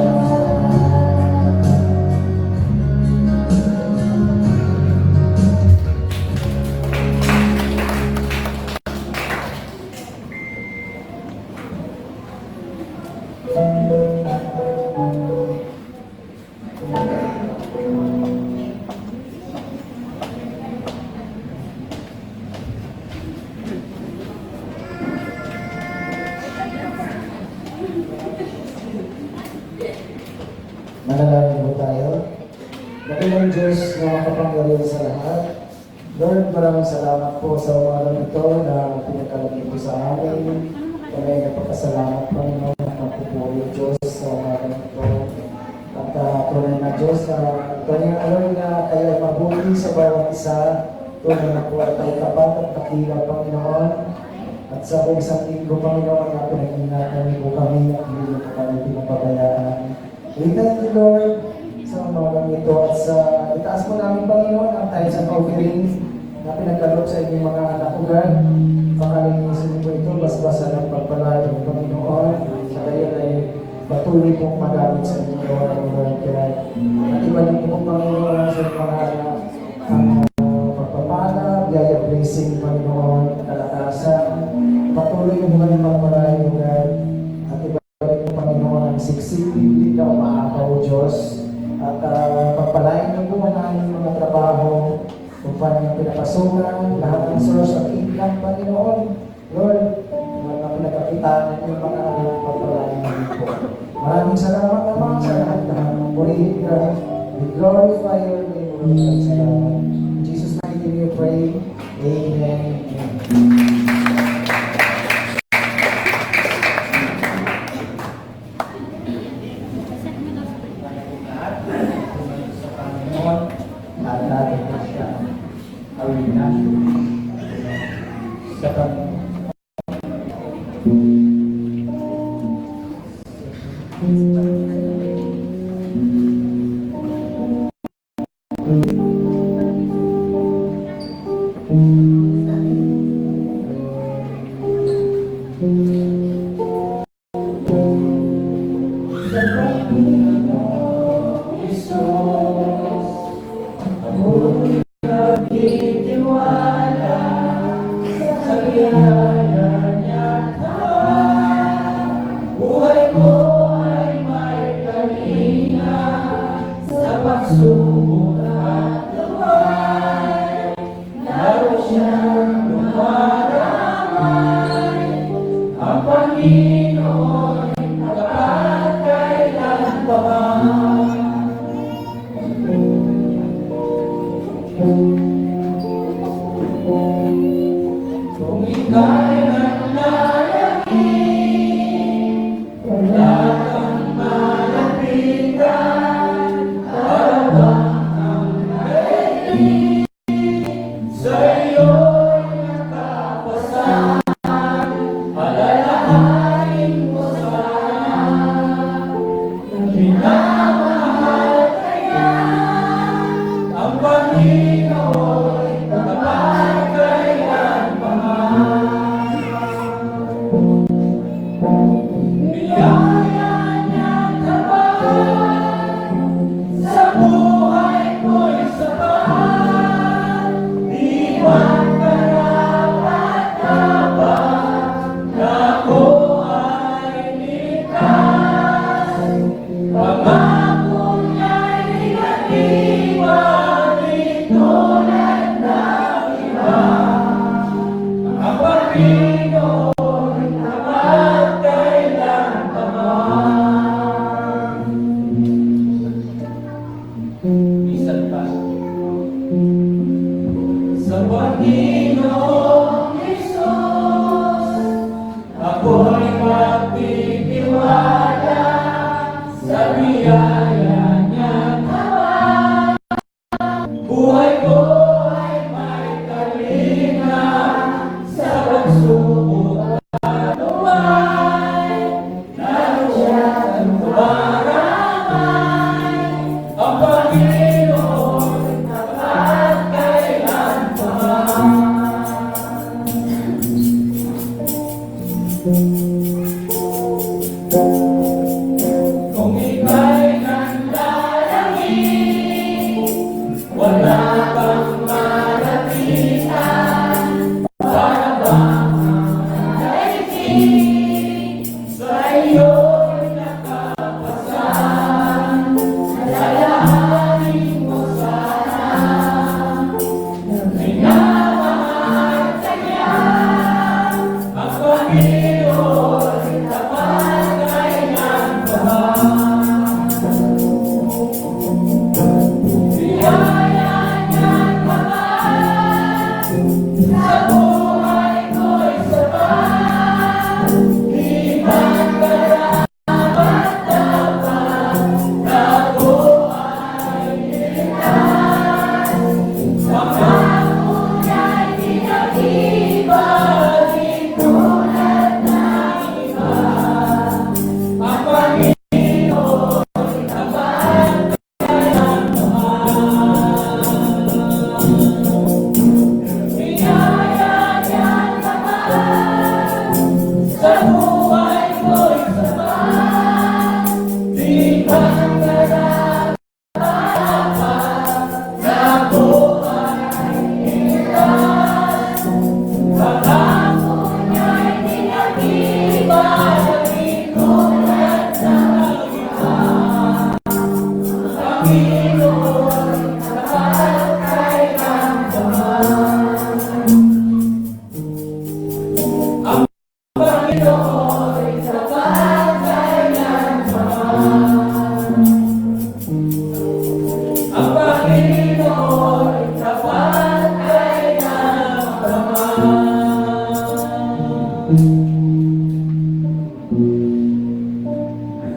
Manalangin po tayo. Dakilang Diyos na makapangyarihan sa lahat. Lord, maraming salamat po sa umalang ito na pinagkalagay po sa amin. Kami nagpapasalamat, Panginoon, at magpupuri Diyos sa umalang ito. At tunay na Diyos na kanyang alam na kayo ay mabuti sa bawat isa. Tunay na po at ay tapat at nakila, Panginoon. At sa buong isang linggo, Panginoon, na pinag-ingatan niyo po kami at hindi niyo po kami pinapabayaan. We thank you, Lord, sa umagang ito at sa itaas mo namin, Panginoon, ang tithes and offering na pinagkaloob sa inyong mga anak ko, God. Pakalinisin mo ito, basbasan ng pagpalayo ng Panginoon. Sa kayo ay patuloy pong magamit sa inyo, Lord, God. At ibalik mo pong Panginoon sa mga pagpapala, biyaya blessing, Panginoon, kalakasan. Patuloy mo kami magpalayo, God. At ibalik mo, Panginoon, ang siksik, hindi ka umaapaw, Diyos. At pagpalain niyo po ang aming mga trabaho, kung paano yung pinapasukan, lahat ng source of income, Panginoon. Lord, na pinagkakitaan yung mga pagpalain niyo po. Maraming salamat naman sa lahat ng purihin ka. We glorify your name, Lord. Salamat. In Jesus' mighty name we pray. Amen. At natin na siya awin na sa Panginoon.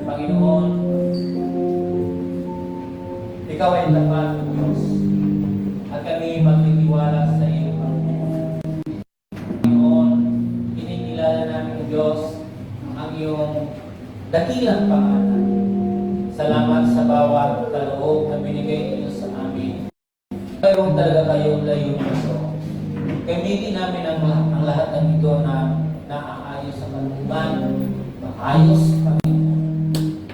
Panginoon, Ikaw ay tapat, Diyos, at kami magtitiwala sa iyo, Panginoon. Kinikilala namin, Diyos, ang iyong dakilang pangalan. Salamat sa bawat kaloob na binigay niyo sa amin. Mayroon talaga kayong layunin ito. Gamitin namin ang lahat ng ito na naaayos sa kanuman, maayos, Panginoon.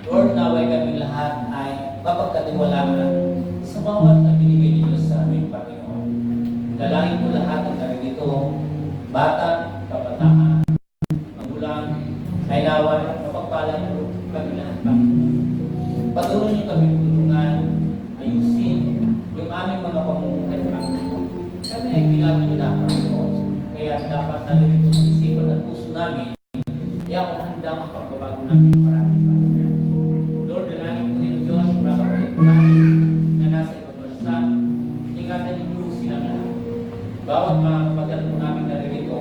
Lord, naway kami lahat ay mapagkatiwalaan sa bawat na binigay niyo sa amin, Panginoon. Dalangin mo lahat ng narito, bata, kabataan, magulang, ay naway mapagpala niyo kami lahat, Panginoon. Patuloy niyo kami tulungan, ayusin yung aming mga pamumuhay, Panginoon. Kami ay pinapin niyo na, Panginoon. Kaya dapat nalilito sa isipan at puso namin, kaya kung handa ang pagbabago namin marami, Panginoon. Lord, dalangin po rin, Diyos, mga kapatid namin na nasa ibang bansa, ingatan niyo silang lahat. Bawat mga kapatid po namin narito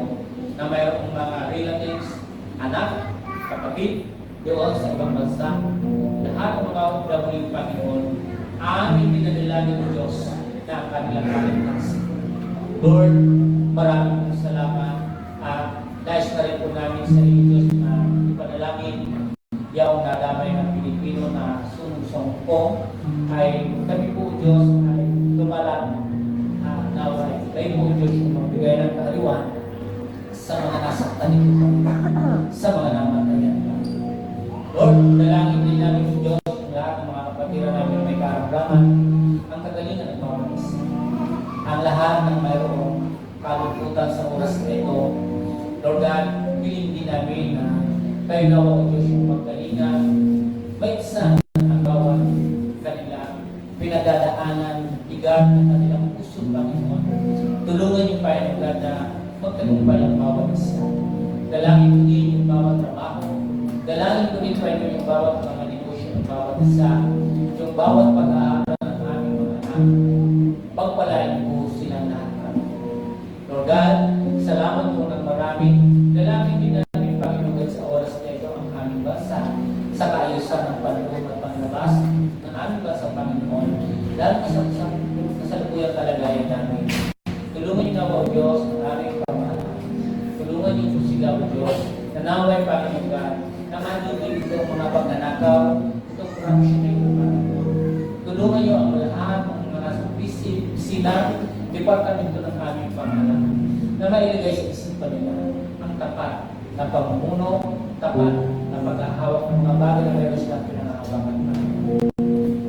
na mayroong mga relatives, anak, kapatid, doon sa ibang bansa, lahat ng mga OFW, Panginoon, aming dinadalangin ng Diyos na ang kanilang kaligtas. Lord, maraming salamat at dahil na rin po namin sa iyo, Diyos, na ipanalangin yaong nadamay ng Pilipino na sumumpong ay kami po, Diyos, ay lumalang naway. Kayo po, Diyos, yung magbigay ng kaaliwan sa mga nasaktan nito, sa mga namatayan. Lord, dalangin din namin yung Diyos, ang lahat ng mga kapatiran namin may karamdaman, ang kagalingan at mawalis. Ang lahat ng mayroong kalungkutan sa oras na ito, Lord God, piling din namin na kayo na o Diyos yung magkalingan, maigsan ang bawat kanila, pinagdadaanan, bigat ng kanilang puso, Panginoon. Tulungan yung Panginoon God na magtagumpay ang bawat isa. Dalangin ko din yung bawat trabaho. Dalangin ko din, Panginoon, yung bawat mga negosyo ng bawat isa, yung bawat pag-aaral ng aming mga anak. Pagpalain po silang lahat. Lord God, salamat po ng marami. Dalangin din namin, Panginoon, sa oras na ito ang aming bansa, sa kaayusan ng panahon at panlabas ng aming bansa, Panginoon, dahil sa kasalukuyang kalagayan namin. Tulungan niyo na, O Diyos, ang aming pamahalaan. Tulungan niyo po sila, O Diyos, na naway, Panginoon God, na manunin itong mga pagnanakaw, itong corruption na ito, Panginoon. Tulungan niyo ang lahat ng mga silang departamento ng aming pamahalaan na mailagay sa isipan nila ang tapat na pamumuno, tapat na paghahawak ng mga bagay na meron silang pinangahawakan.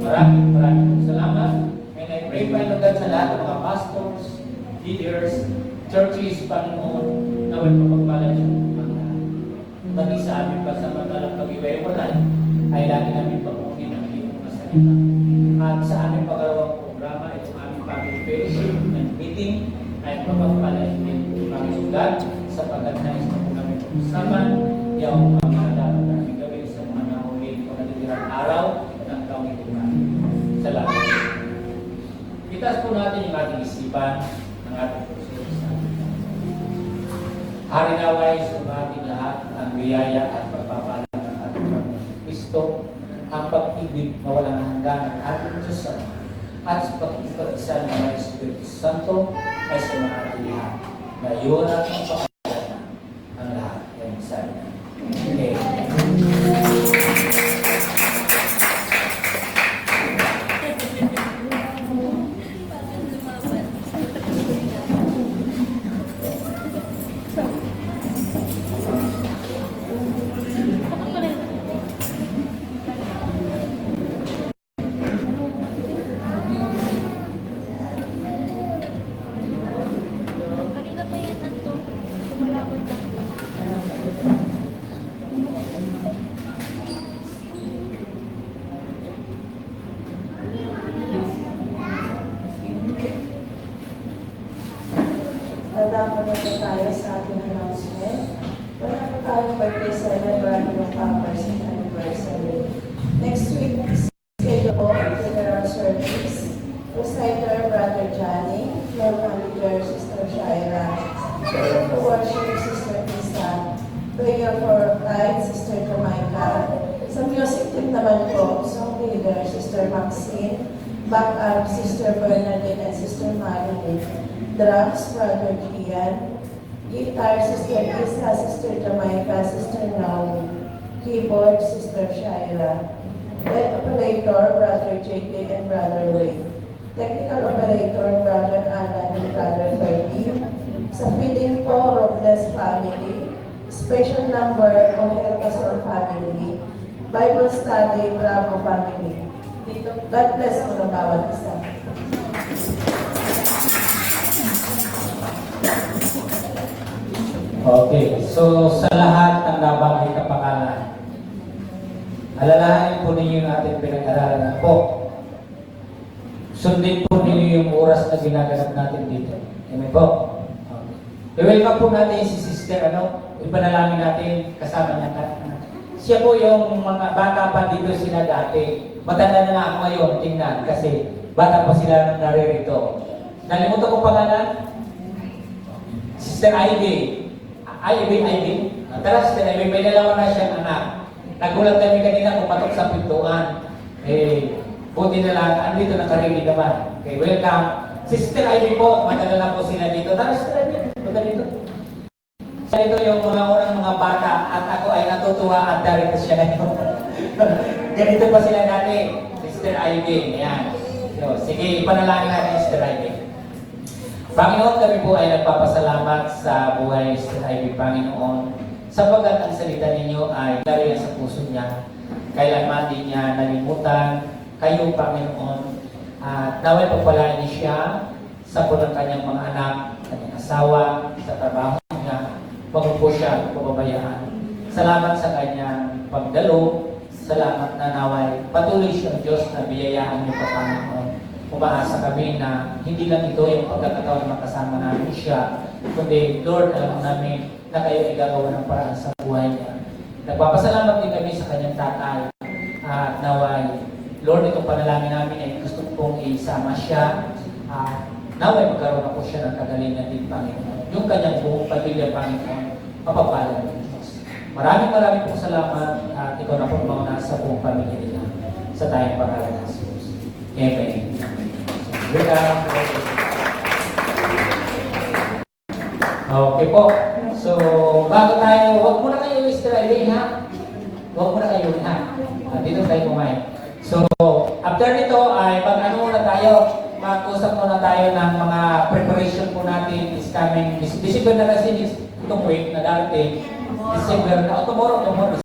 Maraming salamat. And I pray, Panginoon God, sa lahat ng mga pastors, leaders, churches, Panginoon, na may mapagpala niyo ang lahat. Pati sa aming pasamantalang pag-iwaiwalay, ay lagi namin pamunin ang iyong mga salita. At sa aming paggalawang programa, itong aming family fellowship and meeting, ay mapagpalain din Panginoon God sapagkat nais na po namin pag-usapan yung mga dapat namin gawin sa mga nahuli o natitirang araw ng taong ito namin. Salamat. Itas po natin yung ating isipan ng ating puso sa ating Panginoon. Hari naway sa ating lahat ang biyaya at pagpapala ng ating Panginoon Kristo, ang pag-ibig na walang hanggan ng ating Diyos at sa pag-isa ng mga Espiritu Santo ay sa mga ating lahat. Ngayon at ang pagpapala ang lahat ay sabi. Amen. Dadama na tayo sa ating announcement. Wala na tayong birthday celebrant ng Papa's anniversary. Next week, schedule po ang funeral service. Reciter, Brother Johnny. Floor manager, Sister Shaira. Prayer for worship, Sister Lisa. Prayer for light, Sister Jamaica. Sa music team naman po, song leader, Sister Maxine. Backup, Sister Bernadette and Sister Marilyn. Drums, Brother Gian. Guitar, Sister Lisa, Sister Jamaica, Sister Naomi. Keyboard, Sister Shaira. Lead operator, Brother JK and Brother Ray. Technical operator, Brother Alan and Brother Fergie. Sa feeding po, Robles family. Special number, Ohel Casor family. Bible study, Bravo family. Dito, God bless po ng bawat isa. Okay, so sa lahat ng nabanggit na pangalan, alalahanin po ninyo yung ating pinag-aralan na po. Sundin po ninyo yung oras na ginaganap natin dito. Amen po. Okay. I-welcome po natin si Sister, ipanalangin natin kasama niya. Siya po yung mga bata pa dito sila dati. Matanda na nga ako ngayon, tingnan, kasi bata pa sila nang naririto. Nalimutan ko pangalan? Sister Ivy. Ivy. Tara, Sister Ivy, may dalawa na siyang anak. Nagulat kami kanina pumatok sa pintuan. Buti na lang, andito nakarili naman. Okay, welcome. Sister Ivy po, madala po sila dito. Tara, Sister Ivy, punta dito. Ito yung mga unang mga bata at ako ay natutuwa at darito siya ngayon. Ganito pa sila dati, Sister Ivy. Ayan. So, sige, ipanalangin natin, Sister Ivy. Panginoon, kami po ay nagpapasalamat sa buhay ni Sister Ivy, Panginoon, sapagkat ang salita ninyo ay dariyan sa puso niya. Kailanman din niya nalimutan kayo, Panginoon, at naway pagpalaan niya siya sa pulang kanyang mga anak, kanyang asawa, sa trabaho niya. Huwag po siya pababayaan. Salamat sa kanyang pagdalo. Salamat na naway patuloy siyang Diyos na biyayaan niyo pa, Panginoon. Umaasa kami na hindi lang ito yung pagkakataon na makasama namin siya, kundi Lord, alam namin na kayo ay gagawa ng paraan sa buhay niya. Nagpapasalamat din kami sa kanyang tatay at naway Lord, itong panalangin namin ay gusto pong isama siya at naway magkaroon na po siya ng kagalingan din, Panginoon. Yung kanyang buong pamilya, Panginoon, mapapala ng Diyos. Maraming pong salamat at ikaw na po mauna sa buong pamilya nila sa tayong pangalan ng Jesus. Amen. Okay po. So, bago tayo, huwag muna kayo Israeli, ha? Huwag muna kayo, ha? Dito tayo kumain. So, after nito ay mag-ano muna tayo, mag-usap muna tayo ng mga preparation po natin is coming. December na kasi itong week na darating. December na, tomorrow.